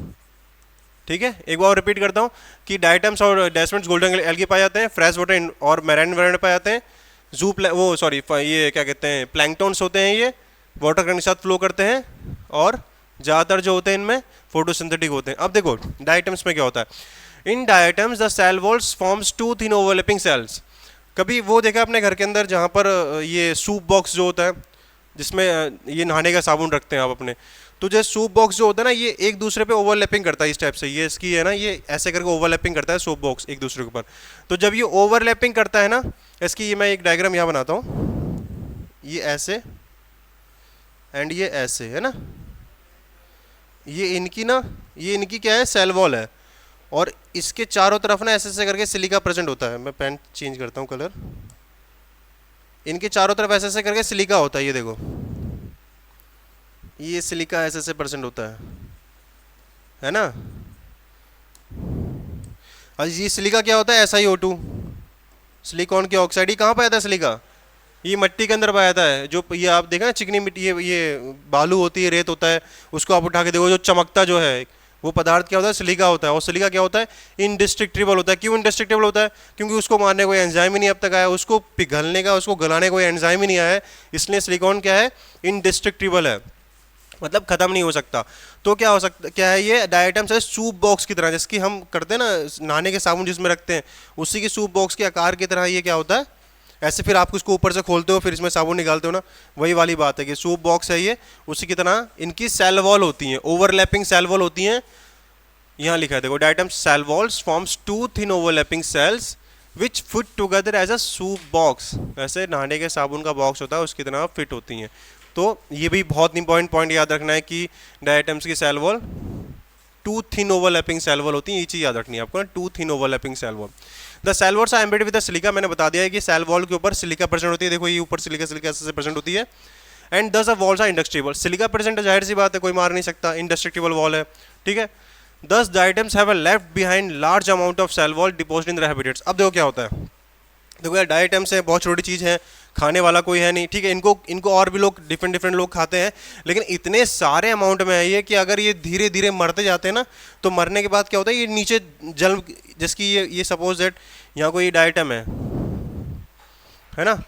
ठीक है। एक बार रिपीट करता हूँ कि डायटम्स और डेस्मेंट्स गोल्डन एल्गी पाए जाते हैं, फ्रेश वाटर और मैराइन एनवायरनमेंट पाए जाते हैं, वो सॉरी ये क्या कहते हैं, प्लैंकटन्स होते हैं, ये वाटर करंट के साथ फ्लो करते हैं और ज़्यादातर जो होते हैं इनमें फोटोसिंथेटिक होते हैं। अब देखो डायटम्स में क्या होता है, इन diatoms the cell walls forms 2 thin overlapping shells. कभी वो देखा अपने घर के अंदर जहाँ पर ये सूप बॉक्स जो होता है, जिसमें ये नहाने का साबुन रखते हैं आप अपने, तो जैसे सूप बॉक्स जो होता है ना, ये एक दूसरे पे ओवरलैपिंग करता है इस टाइप से, ये इसकी है ना, ये ऐसे करके ओवरलैपिंग करता है सूप बॉक्स एक दूसरे के ऊपर। तो जब ये ओवरलैपिंग करता है ना, इसकी ये मैं एक डायग्राम यहाँ बनाता हूँ, ये ऐसे एंड ये ऐसे, है ना, ये इनकी क्या है? सेल वॉल है, और इसके चारों तरफ ना ऐसे ऐसे करके सिलिका प्रेजेंट होता है। मैं पेन चेंज करता हूँ कलर, इनके चारों तरफ ऐसे ऐसे करके सिलिका होता है, ये देखो, ये सिलिका ऐसे ऐसे परसेंट होता है ना। और ये सिलिका क्या होता है? SiO2, सिलिकॉन की ऑक्साइड। ये कहाँ पाया था सिलिका? ये मिट्टी के अंदर पाया जाता है। जो ये आप देखा ना चिकनी मिट्टी, ये बालू होती है, रेत होता है, उसको आप उठा के देखो, जो चमकता जो है वो पदार्थ क्या होता है? सिलिका होता है। और सिलिका क्या होता है? इनडिस्ट्रक्टिबल होता है। क्यों इनडिस्ट्रक्टिबल होता है? क्योंकि उसको मारने कोई एंजाइम ही नहीं अब तक आया, उसको पिघलने का, उसको गलाने कोई एंजाइम ही नहीं आया है, इसलिए सिलिकॉन क्या है? इनडिस्ट्रक्टिबल है, मतलब खत्म नहीं हो सकता। तो क्या हो सकता, क्या है ये? डायटम्स है सूप बॉक्स की तरह, जिसकी हम करते हैं ना नहाने के साबुन जिसमें रखते हैं, उसी की सूप बॉक्स के आकार की तरह ये क्या होता है? ऐसे फिर आप उसको ऊपर से खोलते हो, फिर इसमें साबुन निकालते हो ना, वही वाली बात है कि सूप बॉक्स है ये, उसी की तरह इनकी सेल वॉल होती हैं, ओवरलैपिंग सेल वॉल होती हैं। यहाँ लिखा है देखो, diatoms cell walls forms 2 thin overlapping cells which fit together as a soap box. ऐसे नहाने के साबुन का बॉक्स होता है उसकी तरह फिट होती हैं। तो ये भी बहुत इंपॉर्टेंट पॉइंट याद रखना है कि डायटम्स की cell wall 2 thin overlapping cell wall होती है, ये चीज़ याद रखनी है आपको ना, 2 thin overlapping cell wall. The cell walls are embedded with the silica, मैंने बता दिया है कि सेल वॉल के ऊपर सिलिका प्रेजेंट होती है। देखो ये ऊपर सिलिका ऐसे प्रेजेंट होती है, and thus the walls are indestructible. Silica present है, जाहिर सी बात है, कोई मार नहीं सकता, इंडस्ट्रक्टिबल वॉल है, ठीक है। दस the diatoms have left behind large amount of cell wall deposit in the habitats. अब देखो क्या होता है, देखो यार डाइटम्स है, बहुत छोटी चीज़ है, खाने वाला कोई है नहीं, ठीक है, इनको और भी लोग डिफरेंट डिफरेंट लोग खाते हैं, लेकिन इतने सारे अमाउंट में है ये कि अगर ये धीरे धीरे मरते जाते हैं ना, तो मरने के बाद क्या होता है, ये नीचे जल, जिसकी ये सपोज दैट यहाँ कोई डाइटम है ना,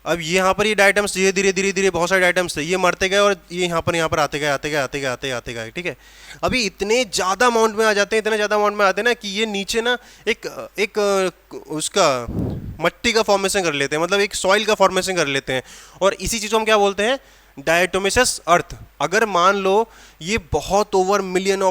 अब ये यहाँ पर ये डाइटम्स धीरे धीरे धीरे धीरे बहुत सारे डाइटम्स थे, ये मरते गए और ये यहाँ पर आते गए आते गए आते गए आते आते गए, ठीक है। अभी इतने ज़्यादा अमाउंट में आ जाते हैं, इतने ज़्यादा अमाउंट में आते हैं ना कि ये नीचे ना एक एक उसका मट्टी का फॉर्मेशन कर लेते हैं, मतलब एक सॉइल का फॉर्मेशन कर लेते हैं, और इसी चीज़ को हम क्या बोलते हैं, डायटोमिसस अर्थ। अगर मान लो ये बहुत ओवर मिलियन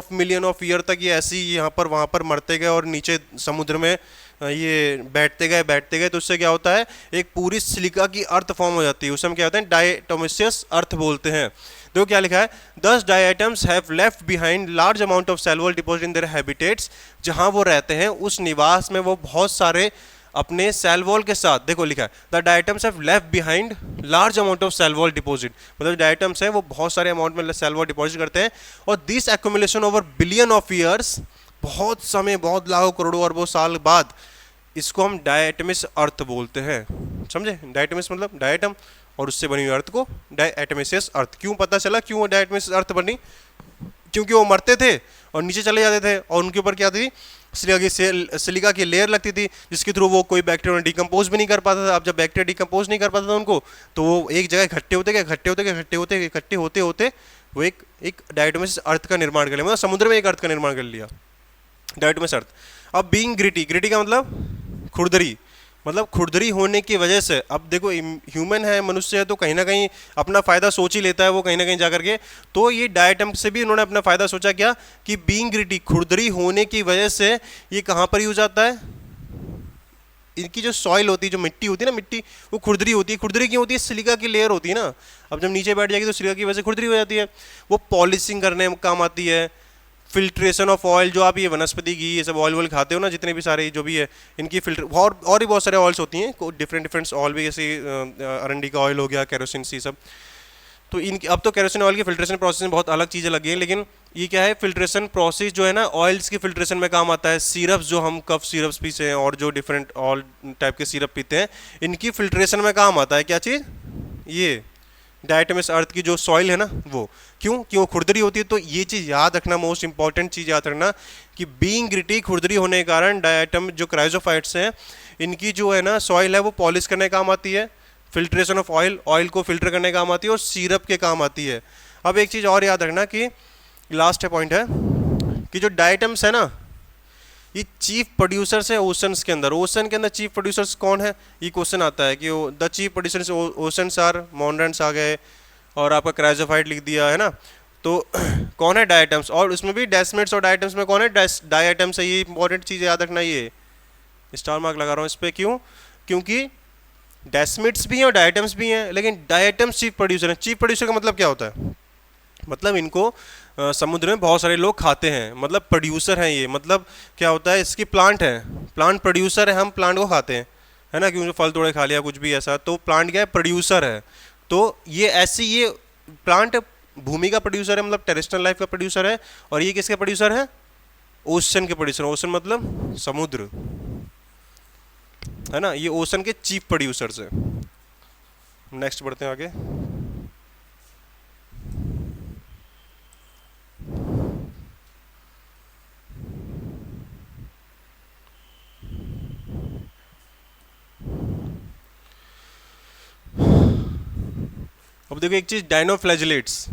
ऑफ ईयर तक ये ऐसे ही यहाँ पर वहाँ पर मरते गए और नीचे समुद्र में ये बैठते गए, तो उससे क्या होता है, एक पूरी सिलिका की अर्थ फॉर्म हो जाती है, उसे हम क्या होते हैं, डायटोमिसस अर्थ बोलते हैं। देखो क्या लिखा है, 10 diatoms have left behind large amount of cell wall deposit in their habitats. जहाँ वो रहते हैं उस निवास में वो बहुत सारे अपने सेल वॉल के साथ, देखो लिखा है, the diatoms have left behind large amount of cell wall deposit, मतलब डाइटम्स है वो बहुत सारे अमाउंट में सेल वॉल डिपॉजिट करते हैं, और this accumulation over billion of years, बहुत समय, बहुत लाखों करोड़ों अरबों साल बाद, इसको हम डायटमिस अर्थ बोलते हैं, समझे। डायटमिस मतलब डायटम और उससे बनी हुई अर्थ को डायटमिसियस अर्थ। क्यों पता चला क्यों डायटमिसियस अर्थ बनी, क्योंकि वो मरते थे और नीचे चले जाते थे, और उनके ऊपर क्या थी, सिलिका की लेयर लगती थी, जिसके थ्रू वो कोई बैक्टीरिया डिकम्पोज भी नहीं कर पाता था। अब जब बैक्टीरिया डिकम्पोज नहीं कर पाता था उनको, तो वो एक जगह इकट्ठे होते होते वो एक डायटोमिस अर्थ का निर्माण कर लिया, मतलब समुद्र में एक अर्थ का निर्माण कर लिया, डायटोमिस अर्थ। अब बीइंग ग्रिटी का मतलब खुरदरी, मतलब खुरदरी होने की वजह से, अब देखो ह्यूमन है, मनुष्य है, तो कहीं ना कहीं अपना फ़ायदा सोच ही लेता है वो कहीं ना कहीं जा करके, तो ये डायटम से भी उन्होंने अपना फ़ायदा सोचा, क्या कि बीइंग ग्रिटी, खुरदरी होने की वजह से ये कहाँ पर यूज आता है, इनकी जो सॉइल होती है, जो मिट्टी होती है ना, मिट्टी वो खुरदरी होती है। खुरदरी क्यों होती है, सिलिका की लेयर होती है ना, अब जब नीचे बैठ जाएगी तो सिलिका की वजह से खुरदरी हो जाती है। वो पॉलिशिंग करने में काम आती है, फिल्ट्रेशन ऑफ ऑयल, जो आप ये वनस्पति घी ये सब ऑयल खाते हो ना, जितने भी सारे जो भी है इनकी फिल्टर, और भी बहुत सारे ऑयल्स होती हैं, डिफरेंट ऑयल भी, जैसे अरंडी का ऑयल हो गया, केरोसिन सी सब, तो इनकी अब तो केरोसिन ऑयल की फिल्ट्रेशन प्रोसेस में बहुत अलग चीज़ें लगी हैं, लेकिन ये क्या है, फिल्ट्रेशन प्रोसेस जो है ना, ऑयल्स की फिल्ट्रेशन में काम आता है। सिरप्स जो हम कफ सिरप्स पीते हैं और जो डिफरेंट ऑल टाइप के सिरप पीते हैं, इनकी फिल्ट्रेशन में काम आता है क्या चीज़, ये डायटमिस अर्थ की जो सॉइल है ना, वो क्यों खुरदरी होती है। तो ये चीज़ याद रखना, मोस्ट इंपॉर्टेंट चीज़ याद रखना कि बीइंग ग्रिटी, खुरदरी होने के कारण डायटम जो क्राइजोफाइट्स हैं, इनकी जो है ना सॉइल है वो पॉलिश करने का काम आती है, फिल्ट्रेशन ऑफ ऑयल को फिल्टर करने का काम आती है, और सिरप के काम आती है। अब एक चीज़ और याद रखना कि लास्ट पॉइंट है कि जो डायटम्स है ना, ये चीफ प्रोड्यूसर्स है ओशंस के अंदर। ओशन के अंदर चीफ प्रोड्यूसर्स कौन है, ये क्वेश्चन आता है कि the chief producers oceans are, मॉन्ड्रेंट्स आ गए, और आपका क्राइजोफाइट लिख दिया है ना, तो कौन है डायटम्स, और उसमें भी डेस्मिड्स और डायटम्स में कौन है, डायटम्स है। ये इंपॉर्टेंट चीज़ याद रखना, ये स्टार मार्क लगा रहा हूँ इस पर, क्योंकि डेस्मिड्स भी हैं और डायटम्स भी हैं, लेकिन डायटम्स चीफ प्रोड्यूसर हैं। चीफ प्रोड्यूसर का मतलब क्या होता है, मतलब इनको समुद्र में बहुत सारे लोग खाते हैं, मतलब प्रोड्यूसर हैं ये, मतलब क्या होता है, इसकी प्लांट है, प्लांट प्रोड्यूसर है, हम प्लांट को खाते हैं, है ना, क्योंकि फल तोड़े खा लिया कुछ भी ऐसा, तो प्लांट क्या है, प्रोड्यूसर है। तो ये ऐसी, ये प्लांट भूमि का प्रोड्यूसर है, मतलब टेरेस्ट्रियल लाइफ का प्रोड्यूसर है, और ये किसके प्रोड्यूसर है, ओशन के प्रोड्यूसर। ओशन मतलब समुद्र, है ना, ये ओशन के चीफ प्रोड्यूसर्स है। नेक्स्ट बढ़ते हैं आगे। अब देखो एक चीज, डायनोफ्लैजिलेट्स,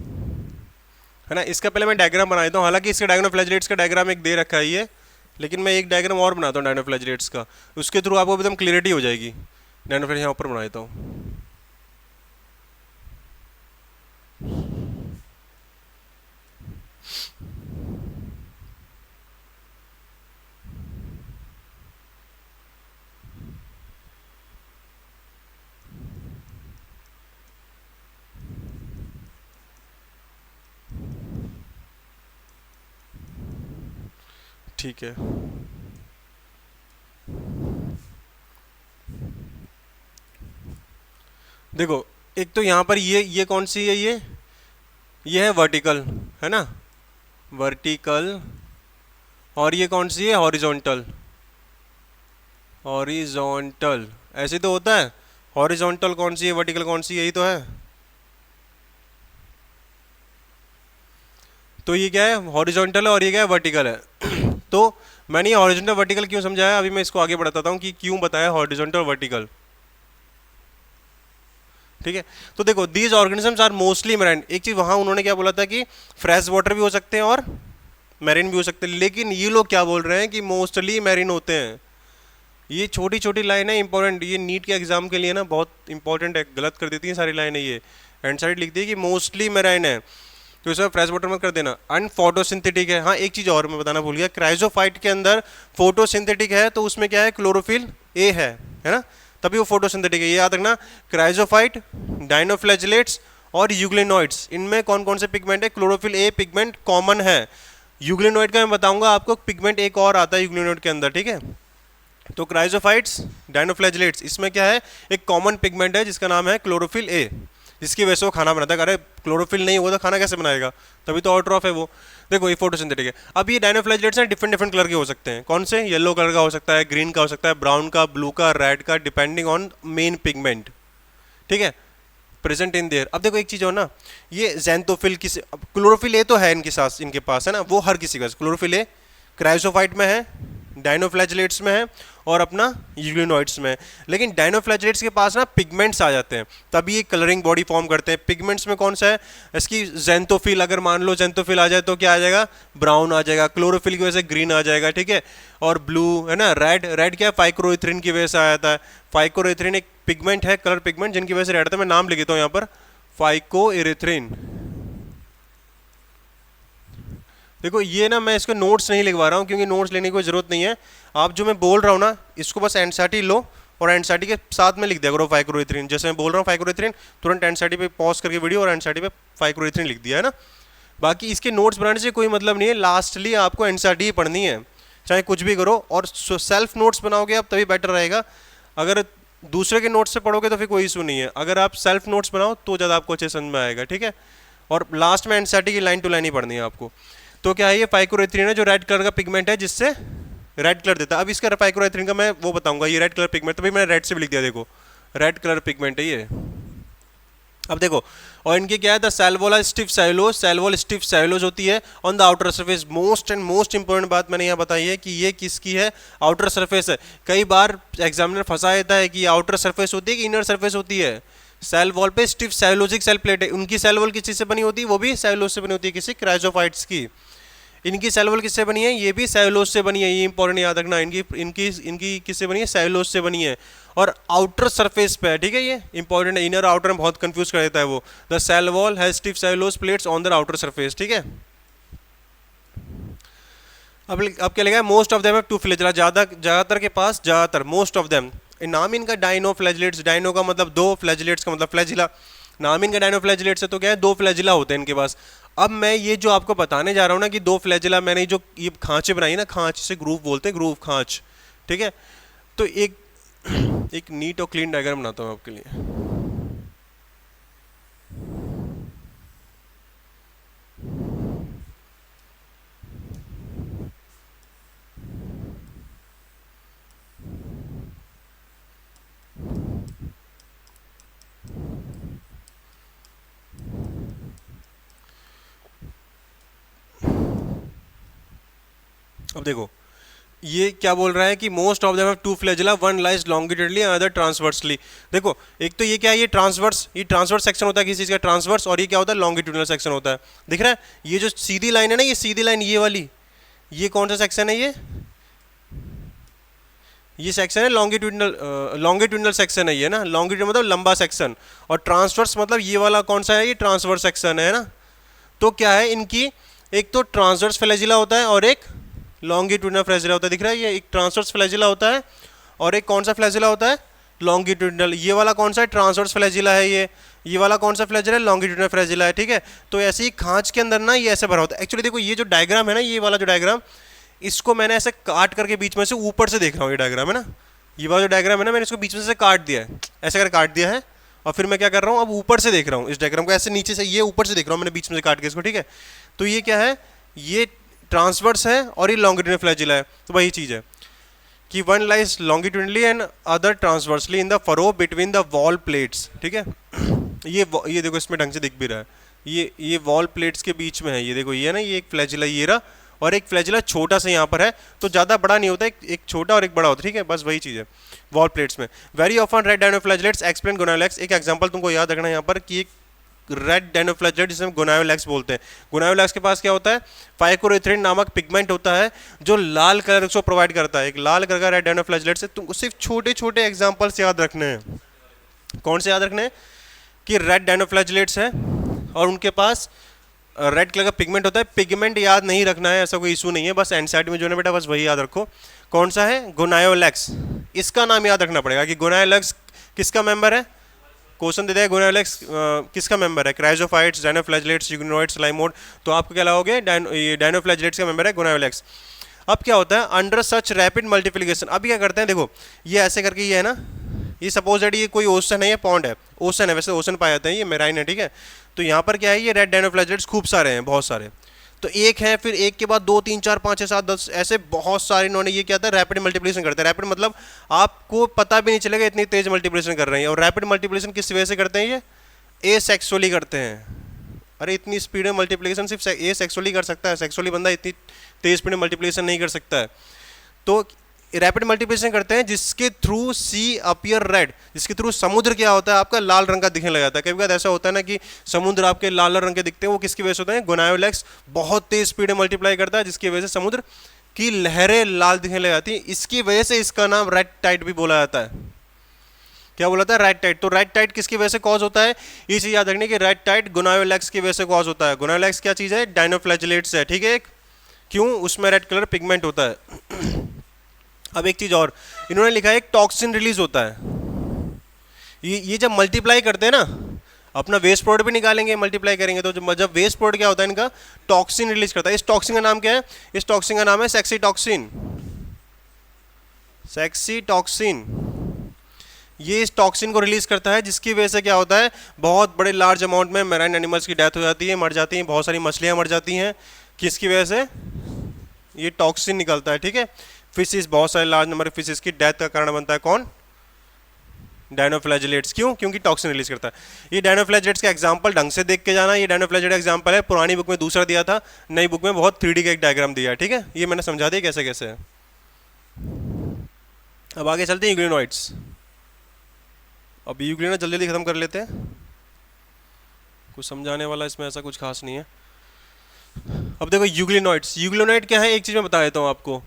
है ना, इसका पहले मैं डायग्राम बना देता हूँ। हालांकि इसका डायनोफ्लैजिलेट्स का डायग्राम एक दे रखा है ये, लेकिन मैं एक डायग्राम और बनाता हूँ डायनोफ्लैजिलेट्स का, उसके थ्रू आपको एकदम क्लियरिटी हो जाएगी। डायनोफ्लैजिलेट्स यहाँ ऊपर बना देता हूँ। ठीक है, देखो एक तो यहाँ पर ये कौन सी है, ये है वर्टिकल, है ना, वर्टिकल। और ये कौन सी है, हॉरिजॉन्टल, हॉरिजॉन्टल। ऐसे तो होता है, हॉरिजॉन्टल कौन सी है, वर्टिकल कौन सी है, यही तो है। तो ये क्या है, हॉरिजॉन्टल है, और ये क्या है, वर्टिकल है। तो मैंने ये हॉरिजॉन्टल वर्टिकल क्यों समझाया, अभी मैं इसको आगे बढ़ाता हूँ कि क्यों बताया हॉरिजॉन्टल वर्टिकल। ठीक है, तो देखो these organisms are mostly marine. एक चीज वहां उन्होंने क्या बोला था कि फ्रेश वाटर भी हो सकते हैं और मैरीन भी हो सकते हैं, लेकिन ये लोग क्या बोल रहे हैं कि मोस्टली मैरीन होते हैं। ये छोटी छोटी लाइन है इंपॉर्टेंट, ये नीट के एग्जाम के लिए ना बहुत इंपॉर्टेंट है, गलत कर देती है सारी लाइनें ये। एंड साइड लिखती है कि मोस्टली मैराइन है, तो इसमें फ्रेश वाटर मत कर देना। अन फोटोसिंथेटिक है। हाँ एक चीज़ और मैं बताना भूल गया, क्राइजोफाइट के अंदर फोटोसिंथेटिक है तो उसमें क्या है, क्लोरोफिल ए है ना, तभी वो फोटोसिंथेटिक है, ये याद रखना। क्राइजोफाइट, डाइनोफ्लैजिलेट्स और यूग्लिनॉइड्स, इनमें कौन कौन से पिगमेंट है, क्लोरोफिल ए पिगमेंट कॉमन है। यूग्लिनॉइड का मैं बताऊंगा आपको, पिगमेंट एक और आता है यूग्लिनॉइड के अंदर, ठीक है। तो क्राइजोफाइट्स, डाइनोफ्लैजिलेट्स, इसमें क्या है, एक कॉमन पिगमेंट है जिसका नाम है क्लोरोफिल ए, जिसकी वजह से वो खाना बनाता है। अरे क्लोरोफिल नहीं होगा तो खाना कैसे बनाएगा, तभी तो ऑटोट्रॉफ है वो। देखो ये फोटोसिंथेटिक है। अब ये डाइनोफ्लैजिलेट्स हैं, डिफरेंट डिफरेंट कलर के हो सकते हैं। कौन से, येलो कलर का हो सकता है, ग्रीन का हो सकता है, ब्राउन का, ब्लू का, रेड का, डिपेंडिंग ऑन मेन पिगमेंट, ठीक है, प्रेजेंट इन देयर। अब देखो एक चीज हो ना, ये जेंथोफिल किसी, क्लोरोफिल ए तो है इनके साथ, इनके पास है ना, वो हर किसी के पास क्लोरोफिल ए क्राइजोफाइट में है, डाइनोफ्लैजिलेट्स में है और अपना यूग्लिनॉइड्स में है। लेकिन डाइनोफ्लैजिलेट्स के पास ना पिगमेंट्स आ जाते हैं, तभी ये कलरिंग बॉडी फॉर्म करते हैं। पिगमेंट्स में कौन सा है, इसकी जेंथोफिल, अगर मान लो जेंथोफिल आ जाए तो क्या आ जाएगा, ब्राउन आ जाएगा, क्लोरोफिल की वजह से ग्रीन आ जाएगा, ठीक है। और ब्लू है ना, रेड, रेड क्या है, फाइक्रोइथ्रिन की वजह से आ जाता है। फाइक्रोइथ्रिन एक पिगमेंट है, कलर पिगमेंट, जिनकी वजह से रेड आता है। मैं नाम लिख देता हूँ यहाँ पर, फाइकोइरिथ्रिन। देखो ये ना मैं इसको नोट्स नहीं लिखवा रहा हूँ क्योंकि नोट्स लेने की कोई ज़रूरत नहीं है। आप जो मैं बोल रहा हूँ ना, इसको बस एनसीईआरटी लो और एनसीईआरटी के साथ में लिख दिया करो फाइक्रोइथ्रिन। जैसे मैं बोल रहा हूँ फाइक्रोइथ्रिन, तुरंत एनसीईआरटी पे पॉज करके वीडियो और एनसीईआरटी पे फाइक्रोइथ्रिन लिख दिया, है ना। बाकी इसके नोट्स बनाने से कोई मतलब नहीं है, लास्टली आपको एनसीईआरटी ही पढ़नी है, चाहे कुछ भी करो। और सेल्फ नोट्स बनाओगे आप तभी बेटर रहेगा। अगर दूसरे के नोट्स से पढ़ोगे तो फिर कोई इशू नहीं है, अगर आप सेल्फ नोट्स बनाओ तो ज़्यादा आपको अच्छे समझ में आएगा, ठीक है। और लास्ट में एनसीईआरटी की लाइन टू लाइन ही पढ़नी है आपको। तो क्या है, ये फाइक्रोइथ्रिन है जो रेड कलर का पिगमेंट है, जिससे रेड कलर देता है। अब इसका फाइक्रोइथ्रिन का मैं वो बताऊंगा, ये रेड कलर पिगमेंट, तभी मैंने रेड से भी लिख दिया, देखो रेड कलर पिगमेंट है ये। अब देखो, और इनके क्या है, the cell wall stiff cellulose, cell wall stiff cellulose होती है on the outer surface. Most and most important बात मैंने यहाँ बताई है कि ये किसकी है, आउटर सरफेस है। कई बार एग्जामिनर फंसा देता है कि आउटर सरफेस होती है कि इनर सरफेस होती है। सेल वॉल पे स्टिफ सेलुलोजिक सेल प्लेट है, उनकी सेल वॉल किस चीज से बनी होती है, वो भी सेलुलोज से बनी होती है, किसी क्राइजोफाइट्स की। इनकी सेल वॉल किससे बनी है, ये भी सेलुलोज से बनी है, ये इंपॉर्टेंट याद रखना। इनकी इनकी इनकी किससे बनी है, सेलुलोज से बनी है, और आउटर सरफेस पे है, ठीक है। ये इंपॉर्टेंट है, इनर आउटर में बहुत कंफ्यूज कर देता है वो। The cell wall has stiff cellulose plates on the outer surface, ठीक है। अब क्या लिखा है, most of them have two flagella, ज्यादातर के पास, ज्यादातर, मोस्ट ऑफ देम। नाम इनका डाइनोफ्लैजिलेट्स, डाइनो का मतलब दो, फ्लैजिलेट्स का मतलब फ्लैजिला। नाम इनका डाइनोफ्लैजिलेट्स है तो क्या है, दो फ्लैजिला होते हैं इनके पास। अब मैं ये जो आपको बताने जा रहा हूँ ना कि दो फ्लैजिला, मैंने जो ये खांचे बनाई ना, खांच से ग्रूव बोलते हैं, ग्रूव खांच, ठीक है। तो एक नीट और क्लीन डायग्राम बनाता हूँ आपके लिए। अब देखो ये क्या बोल रहा है कि most of them have two flagella, one lies longitudinally other transversely. देखो एक तो ये क्या है, ये ट्रांसवर्स सेक्शन होता है किसी चीज का, ट्रांसवर्स, और ये क्या होता है, लॉन्गिट्यूडनल सेक्शन होता है। दिख रहा है, ये जो सीधी लाइन है ना, ये सीधी लाइन ये वाली, ये कौन सा सेक्शन है, ये सेक्शन है लॉन्गिट्यूडनल सेक्शन है ये ना। लॉन्गिट्यूड मतलब लंबा सेक्शन, और ट्रांसवर्स मतलब ये वाला कौन सा है, ये ट्रांसवर्स सेक्शन है ना। तो क्या है, इनकी एक तो ट्रांसवर्स फ्लैजिला होता है और एक लॉन्गिट्यूडनल फ्लैजिला होता है। दिख रहा है, ये एक ट्रांसवर्स फ्लैजिला होता है और एक कौन सा फ्लैजिला होता है, लॉन्गिट्यूडनल। ये वाला कौन सा है, ट्रांसवर्स फ्लैजिला है, ये वाला कौन सा फ्लैजिला है, लॉन्गिट्यूडनल फ्लैजिला है, ठीक है। तो ऐसे ही खांच के अंदर ना ये ऐसे भरा होता है। एक्चुअली देखो ये जो डायग्राम है ना, ये वाला जो डायग्राम, इसको मैंने ऐसे काट करके बीच में से ऊपर से देख रहा हूँ, ये डायग्राम है ना, ये वाला जो डायग्राम है ना, मैंने इसको बीच में से काट दिया है, ऐसे करके काट दिया है, और फिर मैं क्या कर रहा हूँ, अब ऊपर से देख रहा हूँ इस डायग्राम को, ऐसे नीचे से, ये ऊपर से देख रहा हूँ मैंने बीच में से काट के इसको, ठीक है। तो ये क्या है, ये ट्रांसवर्स है और ये लॉन्गिट्यूडिनल फ्लैजिला है। तो वही चीज़ है कि one lies longitudinally and other transversely in the furrow between the wall plates, ठीक है। ये देखो इसमें ढंग से दिख भी रहा है, ये वॉल प्लेट्स के बीच में है, ये देखो ये है ना, ये एक फ्लैजिला ये रहा, और एक फ्लैजिला छोटा सा यहाँ पर है, तो ज़्यादा बड़ा नहीं होता, एक छोटा और एक बड़ा होता है, ठीक है, बस वही चीज़ है वॉल प्लेट्स में। Very often red dinoflagellates explain gonyaulax. एक एग्जांपल तुमको याद रखना है यहाँ पर कि एक रेड डायनोफ्लैजिलेट जिसे हम गोनायोलेक्स बोलते हैं, गोनायोलेक्स के पास क्या होता है, फाइकोरेथ्रिन नामक पिगमेंट होता है जो लाल कलर को प्रोवाइड करता है। एक लाल कलर का रेड डायनोफ्लैजिलेट से तुमको सिर्फ छोटे छोटे एग्जाम्पल्स याद रखने हैं। कौन से याद रखने हैं कि रेड डायनोफ्लैजिलेट्स है और उनके पास रेड कलर का पिगमेंट होता है। पिगमेंट याद नहीं रखना है, ऐसा कोई इशू नहीं है, बस एनसीईआरटी में जो है बेटा बस वही याद रखो। कौन सा है, गोनायोलेक्स, इसका नाम याद रखना पड़ेगा कि गोनायोलेक्स किसका मेंबर है। क्वेश्चन देते हैं गोनायोलेक्स किसका मेंबर है, क्राइजोफाइट्स, डायनोफ्लैजिलेट्स, यूग्लिनोइड्स, लाइमोड, तो आपको क्या लगाओगे, डायनोफ्लैजिलेट्स का मेंबर है गोनायोलेक्स। अब क्या होता है, अंडर सच रैपिड मल्टीप्लिकेशन, अभी क्या करते हैं, देखो ये ऐसे करके ये है ना, ये सपोज दैट ये कोई ओशन है, ये पॉन्ड है, ओशन है, वैसे ओशन पाए जाते हैं, ये मेराइन है, ठीक है। तो यहाँ पर क्या है, ये रेड डायनोफ्लैजिलेट्स खूब सारे हैं, बहुत सारे, तो एक है, फिर एक के बाद 2 3 4 5 6 7 10 ऐसे बहुत सारे इन्होंने ये क्या था, रैपिड मल्टीप्लिकेशन करते हैं। रैपिड मतलब आपको पता भी नहीं चलेगा इतनी तेज मल्टीप्लिकेशन कर रहे हैं। और रैपिड मल्टीप्लिकेशन किस वजह से करते हैं, ये एसेक्सुअली करते हैं। अरे इतनी स्पीड में मल्टीप्लिकेशन सिर्फ एसेक्सुअली कर सकता है, सेक्सुअली बंदा इतनी तेज स्पीड में मल्टीप्लिकेशन नहीं कर सकता है। तो रैपिड मल्टीप्लिकेशन करते हैं जिसके थ्रू सी अपीयर रेड, जिसके थ्रू समुद्र क्या होता है आपका लाल रंग का दिखने लग जाता है। कभी कभी ऐसा होता है ना कि समुद्र आपके लाल रंग के दिखते हैं, वो किसकी वजह से होते हैं, गोनायोलेक्स बहुत तेज स्पीड में मल्टीप्लाई करता है जिसकी वजह से समुद्र की लहरें लाल दिखने लग जाती है। इसकी वजह से इसका नाम रेड टाइड भी बोला जाता है। क्या बोला था, रेड टाइड। तो रेड टाइड किसकी वजह से कॉज होता है, ये चीज याद रखनी कि रेड टाइड गोनायोलेक्स की वजह से कॉज होता है। गोनायोलेक्स क्या चीज है, डायनोफ्लैजिलेट्स है, ठीक है। क्यों, उसमें रेड कलर पिगमेंट होता है। अब एक चीज और इन्होंने लिखा है, एक टॉक्सिन रिलीज होता है। ये जब मल्टीप्लाई करते हैं ना, अपना वेस्ट प्रोडक्ट भी निकालेंगे, मल्टीप्लाई करेंगे, तो जब वेस्ट प्रोडक्ट क्या होता है इनका, टॉक्सिन रिलीज करता है। इस टॉक्सिन का नाम क्या है, इस टॉक्सिन का नाम है सेक्सीटॉक्सिन। सेक्सीटॉक्सिन ये इस टॉक्सिन को रिलीज करता है, जिसकी वजह से क्या होता है, बहुत बड़े लार्ज अमाउंट में मैराइन एनिमल्स की डेथ हो जाती है, मर जाती हैं, बहुत सारी मछलियां मर जाती हैं। किसकी वजह से, ये टॉक्सिन निकलता है, ठीक है। फिशेस, बहुत सारे लार्ज नंबर ऑफ फिशेस की डेथ का कारण बनता है कौन, डायनोफ्लैजिलेट्स। क्यों, क्योंकि टॉक्सिन रिलीज करता है। ये डायनोफ्लैजिलेट्स का एग्जांपल ढंग से देख के जाना, ये डायनोफ्लैजिलेट एग्जांपल है, पुरानी बुक में दूसरा दिया था, नई बुक में बहुत 3D का एक डायग्राम दिया है, ठीक है। ये मैंने समझा दिया कैसे कैसे है। अब आगे चलते हैं यूग्लिनोइड्स। अब यूग्लिनोइड जल्दी जल्दी खत्म कर लेते हैं, कुछ समझाने वाला इसमें ऐसा कुछ खास नहीं है। अब देखो यूग्लिनोइड्स, यूग्लिनोइड क्या है, एक चीज मैं बता देता हूँ आपको।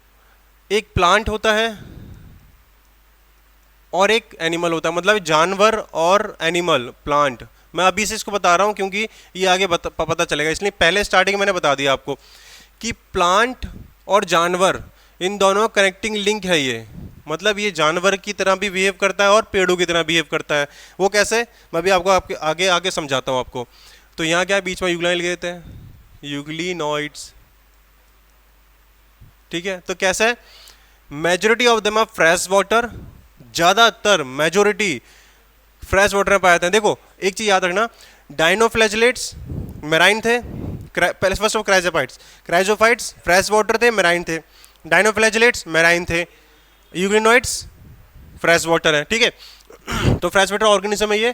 एक प्लांट होता है और एक एनिमल होता है, मतलब जानवर और एनिमल, प्लांट। मैं अभी से इसको बता रहा हूँ क्योंकि ये आगे पता चलेगा, इसलिए पहले स्टार्टिंग मैंने बता दिया आपको कि प्लांट और जानवर, इन दोनों कनेक्टिंग लिंक है ये। मतलब ये जानवर की तरह भी बिहेव करता है और पेड़ों की तरह बिहेव करता है। वो कैसे, मैं भी आपको आगे आगे समझाता हूँ आपको। तो यहाँ क्या है, बीच में यूग्लिनोइड लिख देते हैं, यूग्लिनोइड्स, ठीक है। तो कैसे है, majority of them are fresh water, ज्यादातर मेजोरिटी फ्रेश वाटर में पाए जाते हैं। देखो एक चीज याद रखना, डायनोफ्लैजिलेट्स मेराइन थे, पहले first of chrysophytes fresh water थे, मेराइन थे। डायनोफ्लैजिलेट्स मेराइन थे, यूग्लिनोइड्स फ्रेश वाटर है, ठीक है। तो फ्रेश वाटर ऑर्गेनिज्म है ये,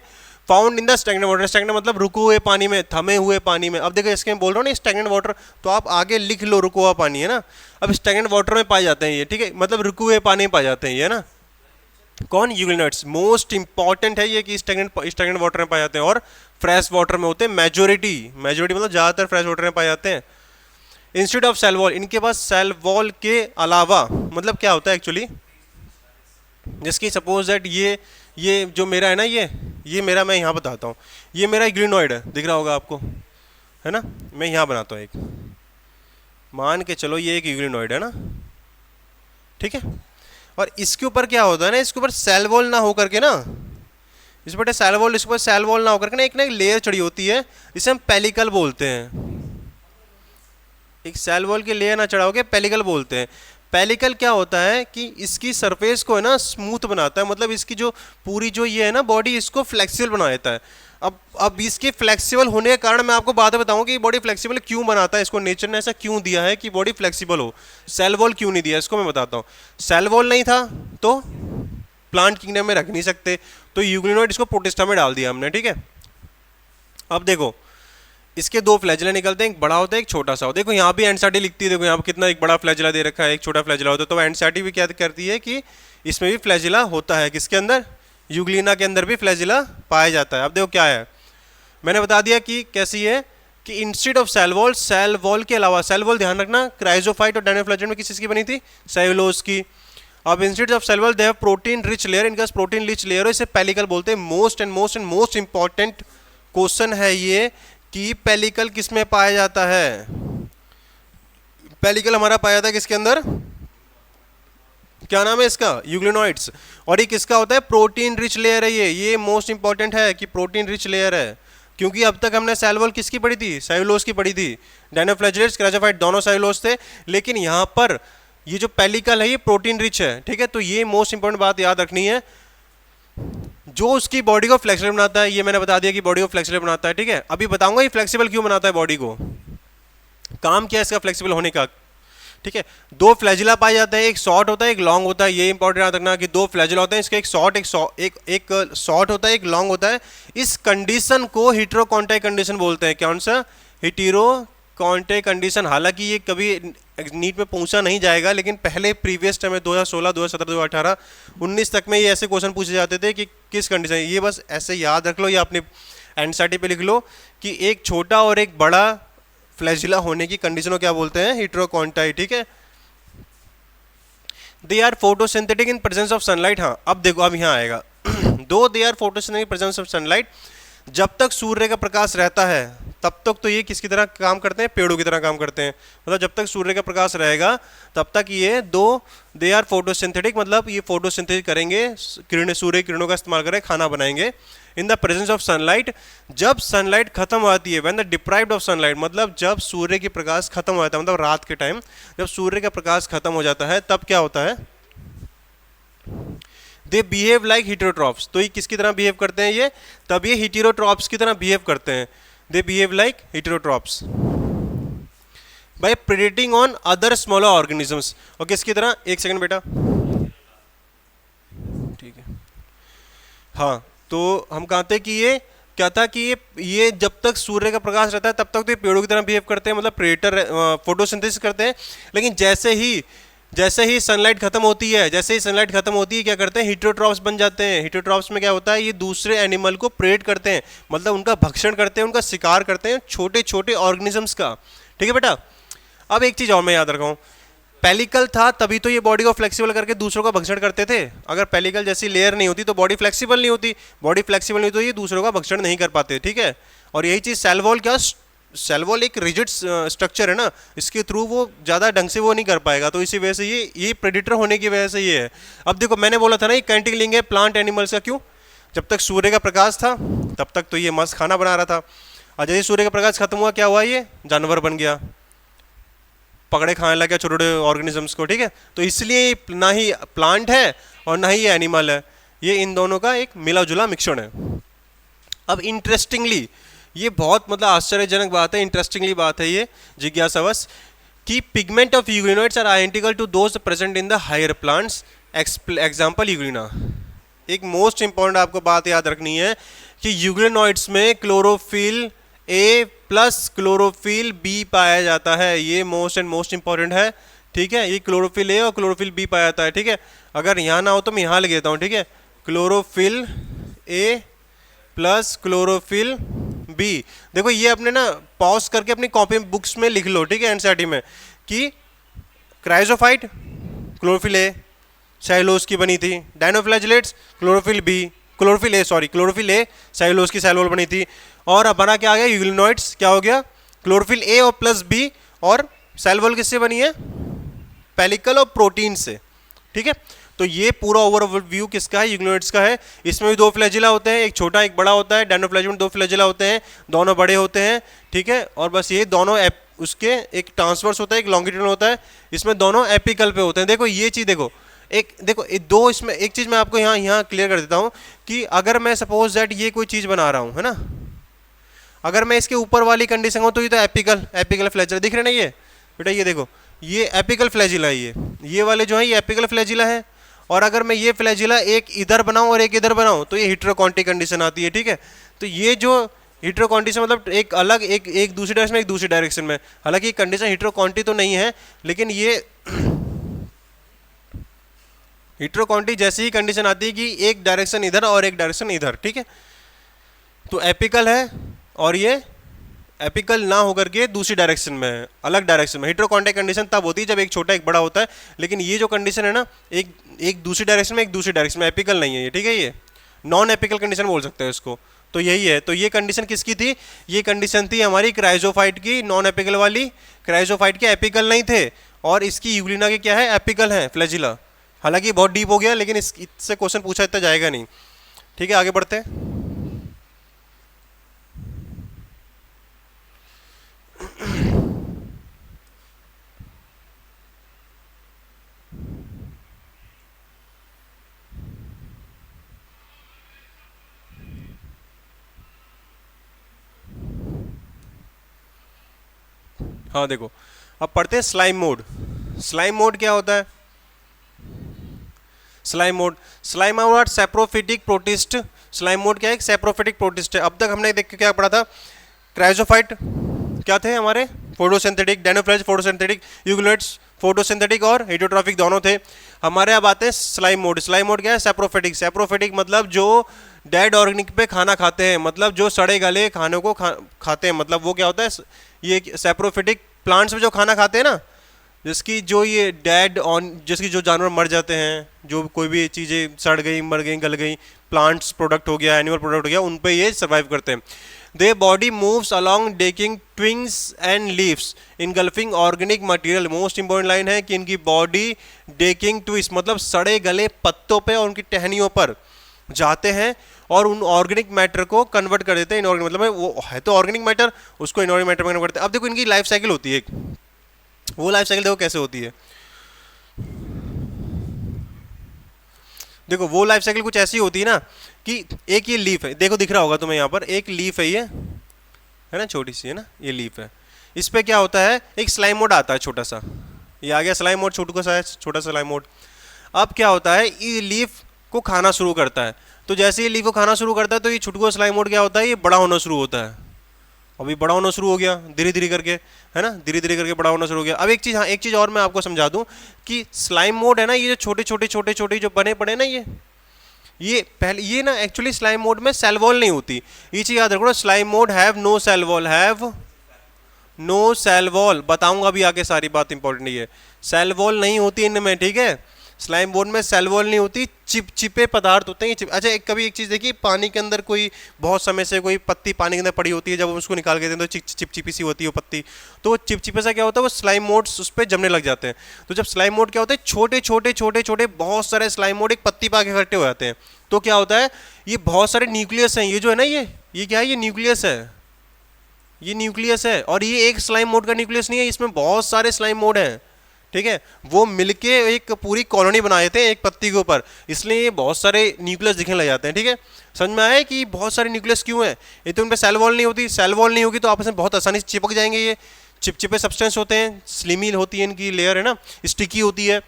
found in the stagnant water. Stagnant मतलब रुके हुए पानी में, थमे हुए पानी में। अब देखो इसके मैं बोल रहा हूँ ना स्टैग्नेंट वाटर, तो आप आगे लिख लो रुका हुआ पानी है ना। अब स्टैग्नेंट वाटर में पाए जाते हैं ये, ठीक है, मतलब रुके हुए पानी में पाए जाते हैं ये ना। कौन, यूग्लिनोइड्स। मोस्ट इंपॉर्टेंट है ये कि स्टैग्नेंट वाटर में पाए जाते हैं और फ्रेश वाटर में होते हैं। मेजोरिटी मतलब ज्यादातर फ्रेश वाटर में पाए जाते हैं। इंस्टेड ऑफ सेल वॉल, इनके पास सेल वॉल के अलावा, मतलब क्या होता है एक्चुअली, जिसकी सपोज दैट ये जो मेरा है ना, ये मेरा, मैं यहाँ बताता हूँ, ये मेरा यूग्लिनोइड है, दिख रहा होगा आपको, है ना। मैं यहाँ बनाता हूँ एक, मान के चलो ये एक यूग्लिनोइड है ना, ठीक है। और इसके ऊपर क्या होता है ना, इसके ऊपर सेल वॉल ना होकर के ना, इस पर सेल वॉल, इसके ऊपर सेल वॉल ना होकर के ना एक लेयर चढ़ी होती है, जिसे हम पेलिकल बोलते हैं। एक सेल वॉल की लेयर ना चढ़ा होकर पेलिकल बोलते हैं। पेलिकल क्या होता है कि इसकी सरफेस को है ना स्मूथ बनाता है, मतलब इसकी जो पूरी जो ये है ना बॉडी, इसको फ्लेक्सिबल बना देता है। अब इसके फ्लेक्सिबल होने के कारण मैं आपको बाद में बताऊंगा कि बॉडी फ्लेक्सिबल क्यों बनाता है, इसको नेचर ने ऐसा क्यों दिया है कि बॉडी फ्लेक्सिबल हो। सेल वॉल क्यों नहीं दिया, इसको मैं बताता हूँ। सेल वॉल नहीं था तो प्लांट किंगडम में रख नहीं सकते, तो यूग्लिनोइड इसको प्रोटिस्टा में डाल दिया हमने, ठीक है। अब देखो इसके दो फ्लैजिला निकलते हैं, एक बड़ा होता है एक छोटा सा होता है। देखो यहाँ भी एनसीईआरटी लिखती है, देखो यहाँ पर कितना एक बड़ा फ्लैजिला दे रखा है, एक छोटा फ्लैजिला होता है। तो एनसीईआरटी भी क्या करती है कि इसमें भी फ्लैजिला होता है, किसके अंदर, यूग्लिना के अंदर भी फ्लैजिला पाया जाता है। अब देखो क्या है, मैंने बता दिया कि कैसी है कि इंस्टेड ऑफ सेल वॉल के अलावा, सेल वॉल ध्यान रखना क्राइजोफाइट और डायनोफ्लैजेलेट में किस चीज़ की बनी थी, सेलुलोज की। अब instead of cell wall they have protein rich layer, इनका प्रोटीन रिच लेयर है, इसे पेलिकल बोलते हैं। मोस्ट इंपॉर्टेंट क्वेश्चन है ये कि पेलिकल किस में पाया जाता है। पेलिकल हमारा पाया जाता है किसके अंदर, क्या नाम है इसका, यूग्लिनोइड्स। और ये किसका होता है, प्रोटीन रिच लेयर है ये मोस्ट इंपॉर्टेंट है कि प्रोटीन रिच लेयर है, क्योंकि अब तक हमने सेल वॉल किसकी पढ़ी थी, सेलुलोज की पढ़ी थी। डायनोफ्लैजेलेट्स, क्राइजोफाइट दोनों सेलुलोज थे, लेकिन यहाँ पर ये जो पेलिकल है ये प्रोटीन रिच है, ठीक है। तो ये मोस्ट इंपॉर्टेंट बात याद रखनी है, जो उसकी बॉडी को फ्लेक्सिबल बनाता है। ये मैंने बता दिया कि बॉडी को फ्लेक्सिबल बनाता है, ठीक है। अभी बताऊंगा ये फ्लेक्सिबल क्यों बनाता है बॉडी को, काम क्या है इसका फ्लेक्सिबल होने का, ठीक है। दो फ्लैजिला पाए जाते हैं, एक शॉर्ट होता है एक लॉन्ग होता है। ये इंपॉर्टेंट याद रखना कि दो फ्लैजिला होते हैं, इसका एक शॉर्ट होता है एक लॉन्ग होता है। इस कंडीशन को हेटेरोकॉन्टाइक कंडीशन बोलते हैं। कौन सा, हेटेरोकॉन्टाइक कंडीशन। हालांकि ये कभी नीट में पूछा नहीं जाएगा, लेकिन पहले प्रीवियस टाइम में 2016, 2017, 2018, 19 तक में ये ऐसे क्वेश्चन पूछे जाते थे कि किस कंडीशन, ये बस ऐसे याद रख लो या अपने एनसीईआरटी पे लिख लो कि एक छोटा और एक बड़ा फ्लैजिला होने की कंडीशन को क्या बोलते हैं, हेटेरोकॉन्टाइक, ठीक है। They are photosynthetic in presence of sunlight. हाँ अब देखो, अब यहाँ आएगा though they are photosynthetic in presence of sunlight. जब तक सूर्य का प्रकाश रहता है तब तक तो ये किसकी तरह काम करते हैं, पेड़ों की तरह काम करते हैं। मतलब जब तक सूर्य का प्रकाश रहेगा तब तक ये दो दे आर फोटोसिंथेटिक, मतलब ये फोटोसिंथेसिस करेंगे, सूर्य किरणों का इस्तेमाल करें, खाना बनाएंगे। In the presence of sunlight, जब सनलाइट खत्म हो जाती है, when the deprived of sunlight, मतलब जब सूर्य की प्रकाश खत्म हो जाता है, मतलब रात के टाइम जब सूर्य का प्रकाश खत्म हो जाता है, तब क्या होता है, दे बिहेव लाइक हेटेरोट्रॉप्स। तो ये किसकी तरह बिहेव करते हैं, ये तब ये हेटेरोट्रॉप्स की तरह बिहेव करते हैं। They behave like heterotrophs by predating on other smaller organisms. और किसकी तरह, एक सेकंड बेटा, ठीक है। हाँ तो हम कहते हैं कि ये क्या था कि ये जब तक सूर्य का प्रकाश रहता है तब तक तो ये पेड़ों की तरह बिहेव करते हैं, मतलब प्रेडेटर फोटोसिंथेसिस करते हैं। लेकिन जैसे ही सनलाइट खत्म होती है, क्या करते हैं, हेटेरोट्रॉप्स बन जाते हैं। हेटेरोट्रॉप्स में क्या होता है, ये दूसरे एनिमल को प्रेड करते हैं, मतलब उनका भक्षण करते हैं, उनका शिकार करते हैं, छोटे छोटे ऑर्गेनिजम्स का, ठीक है बेटा। अब एक चीज और मैं याद रखा हूँ, पेलिकल था तभी तो ये बॉडी को फ्लेक्सिबल करके दूसरों का भक्षण करते थे। अगर पेलिकल जैसी लेयर नहीं होती तो बॉडी फ्लेक्सिबल नहीं होती, तो ये दूसरों का भक्षण नहीं कर पाते, ठीक है। और यही चीज सेल वॉल, क्या सेल वॉल एक रिजिड स्ट्रक्चर है ना, इसके थ्रू वो ज़्यादा ढंग से वो नहीं कर पाएगा, तो इसी वजह से ये प्रेडिटर होने की वजह से ये है। अब देखो मैंने बोला था ना ये कैंटिलिंग है प्लांट एनिमल्स का, क्यों, जब तक सूर्य का प्रकाश था तब तक तो ये मस्त खाना बना रहा था, और जैसे सूर्य का प्रकाश खत्म हुआ क्या हुआ, ये जानवर बन गया, पकड़े खाने लगे छोटे छोटे ऑर्गेनिजम्स को, ठीक है। तो इसलिए ना ही प्लांट है और ना ही ये एनिमल है, ये इन दोनों का एक मिला जुला मिश्रण है। अब इंटरेस्टिंगली, ये बहुत मतलब आश्चर्यजनक बात है, इंटरेस्टिंगली बात है ये जिज्ञासावश, कि pigment of euglenoids are identical to those present in the higher plants, example euglena. एक मोस्ट इंपॉर्टेंट आपको बात याद रखनी है कि यूग्लिनोइड्स में chlorophyll A plus chlorophyll B पाया जाता है, ये मोस्ट इंपॉर्टेंट है, ठीक है। ये क्लोरोफिल ए और क्लोरोफिल बी पाया जाता है, ठीक है। अगर यहाँ ना हो तो मैं यहाँ लिख देता हूँ, ठीक है, chlorophyll A plus chlorophyll B. देखो ये अपने ना पॉज करके अपनी कॉपी बुक्स में लिख लो, ठीक है, एनसीईआरटी में, कि क्राइजोफाइट क्लोरोफिल ए सेलुलोज की बनी थी, डायनोफ्लैजेलेट्स क्लोरोफिल ए सेलुलोज की सेल वॉल बनी थी, और अब बना क्या आ गया, यूग्लिनोइड्स क्या हो गया, क्लोरोफिल ए और प्लस बी, और सेल वॉल किससे बनी है, पेलिकल और प्रोटीन से, ठीक है। तो ये पूरा ओवरव्यू किसका है, यूग्लिनोइड्स का है। इसमें भी दो फ्लैजिला होते हैं, एक छोटा एक बड़ा होता है, डायनोफ्लैजिला में दो फ्लैजिला होते हैं, दोनों बड़े होते हैं, ठीक है। और बस ये दोनों उसके एक ट्रांसवर्स होता है, एक लॉन्गिट्यूडनल होता है, इसमें दोनों एपिकल पे होते हैं। देखो ये चीज़ देखो, एक देखो दो, इसमें एक चीज़ मैं आपको यहाँ क्लियर कर देता हूँ कि अगर मैं सपोज दैट ये कोई चीज़ बना रहा हूँ, है ना, अगर मैं इसके ऊपर वाली कंडीशन हूँ तो ये तो एपिकल फ्लैजिला दिख रहे ना, ये बेटा ये देखो ये एपिकल फ्लैजिला है, ये वाले जो है ये एपिकल फ्लैजिला है। और अगर मैं ये फ्लैजिला एक इधर बनाऊं और एक इधर बनाऊं तो ये हेटेरोकॉन्टी कंडीशन आती है, ठीक है। तो ये जो हेटेरोकॉन्टी मतलब एक अलग एक दूसरी डायरेक्शन में, एक दूसरी डायरेक्शन में, हालांकि कंडीशन हेटेरोकॉन्टी तो नहीं है, लेकिन ये हेटेरोकॉन्टी जैसी ही कंडीशन आती है कि एक डायरेक्शन इधर और एक डायरेक्शन इधर, ठीक है। तो एपिकल है और ये एपिकल ना होकर के दूसरी डायरेक्शन में है, अलग डायरेक्शन में। हेटेरोकॉन्टिक कंडीशन तब होती है जब एक छोटा एक बड़ा होता है, लेकिन ये जो कंडीशन है ना, एक दूसरी डायरेक्शन में, एक दूसरी डायरेक्शन में, एपिकल नहीं है ये, ठीक है। ये नॉन एपिकल कंडीशन बोल सकते हैं इसको। तो यही है। तो ये कंडीशन किसकी थी? ये कंडीशन थी हमारी क्राइजोफाइट की, नॉन एपिकल वाली। क्राइजोफाइट के एपिकल नहीं थे और इसकी यूग्लिना के क्या है, एपिकल है फ्लैजिला। हालांकि बहुत डीप हो गया, लेकिन इससे क्वेश्चन पूछा इतना जाएगा नहीं, ठीक है। आगे बढ़ते हैं। हाँ देखो, अब पढ़ते हैं स्लाइम मोड। स्लाइम मोड क्या होता है? Slime mode saprophytic protist. Slime mode क्या है? एक सैप्रोफिटिक प्रोटिस्ट है। अब तक हमने देख के क्या पढ़ा था? क्राइजोफाइट क्या थे हमारे? फोटोसिंथेटिक, डायनोफ्लेज फोटोसिंथेटिक, यूग्लोइड्स फोटोसिंथेटिक और हेटेरोट्रॉफिक दोनों थे हमारे। अब आते हैं स्लाइम मोड। स्लाइम मोड क्या है? सैप्रोफिटिक। सैप्रोफिटिक मतलब जो डेड ऑर्गेनिक पे खाना खाते हैं, मतलब जो सड़े गले खानों को खाते हैं, मतलब वो क्या होता है? ये सैप्रोफिटिक प्लांट्स में जो खाना खाते हैं ना, जिसकी जो ये डेड ऑन, जिसकी जो जानवर मर जाते हैं, जो कोई भी चीज़ें सड़ गई, मर गई, गल गई, प्लांट्स प्रोडक्ट हो गया, एनिमल प्रोडक्ट हो गया, उन पे ये सर्वाइव करते हैं। The body moves along decaying twigs and leaves engulfing organic material. Most important line है कि इनकी बॉडी डेकिंग ट्विस्ट मतलब सड़े गले पत्तों पे और उनकी टहनियों पर जाते हैं और उन ऑर्गेनिक मैटर को कन्वर्ट कर देते हैं इनऑर्गेनिक, मतलब वो है तो ऑर्गेनिक मैटर, उसको इनऑर्गेनिक मैटर में कन्वर्ट करते हैं। अब देखो इनकी लाइफ साइकिल होती है, वो लाइफ साइकिल देखो कैसे होती है। देखो वो लाइफ साइकिल कुछ ऐसी होती है ना कि एक ये लीफ है, देखो दिख रहा होगा तुम्हें यहाँ पर, एक लीफ है, ये है ना, छोटी सी है ना, ये लीफ है। इस पे क्या होता है? एक स्लाइम मोड आता है छोटा सा, ये आ गया स्लाइम मोड, छोटा सा स्लाइम मोड। अब क्या होता है? ये लीफ को खाना शुरू करता है। तो जैसे ये लीफ को खाना शुरू करता है तो ये छुटको स्लाइम मोड क्या होता है? ये बड़ा होना शुरू होता है। अभी बड़ा होना शुरू हो गया धीरे धीरे करके, है ना, धीरे धीरे करके बड़ा होना शुरू हो गया। अब एक चीज़, हाँ एक चीज़ और मैं आपको समझा दूं कि स्लाइम मोड है ना, ये जो छोटे छोटे जो बने पड़े ना, ये पहले ये ना एक्चुअली स्लाइम मोड में सेल वॉल नहीं होती। ये चीज़ याद रखो, slime mould have no cell wall, have no cell wall. बताऊंगा अभी आगे, सारी बात इंपॉर्टेंट है। सेल वॉल नहीं होती इनमें, ठीक है। स्लाइम बोर्ड में सेल वॉल नहीं होती, चिपचिपे पदार्थ होते हैं। अच्छा कभी एक चीज़ देखिए, पानी के अंदर कोई बहुत समय से कोई पत्ती पानी के अंदर पड़ी होती है, जब उसको निकाल के देते हैं तो चिपचिपी सी होती है वो पत्ती, तो वो चिपचिपे सा क्या होता है? वो स्लाइम मोड्स उस पर जमने लग जाते हैं। तो जब स्लाइम मोड क्या होता है? छोटे छोटे बहुत सारे स्लाइम मोड एक पत्ती पे आके इकट्ठे हो जाते हैं। तो क्या होता है? ये बहुत सारे न्यूक्लियस हैं, ये जो है ना, ये क्या है? ये न्यूक्लियस है, ये न्यूक्लियस है। और ये एक स्लाइम मोड का न्यूक्लियस नहीं है, इसमें बहुत सारे स्लाइम मोड हैं, ठीक है। वो मिलके एक पूरी कॉलोनी बनाए थे एक पत्ती के ऊपर, इसलिए ये बहुत सारे न्यूक्लियस दिखने लग जाते हैं, ठीक है। समझ में आया कि बहुत सारे न्यूक्लियस क्यों है? ये तो उन पर सेल वॉल नहीं होती, सेल वॉल नहीं होगी तो आपस में बहुत आसानी से चिपक जाएंगे। ये चिपचिपे सब्सटेंस होते हैं, स्लिमी होती है इनकी लेयर, है ना, स्टिकी होती है।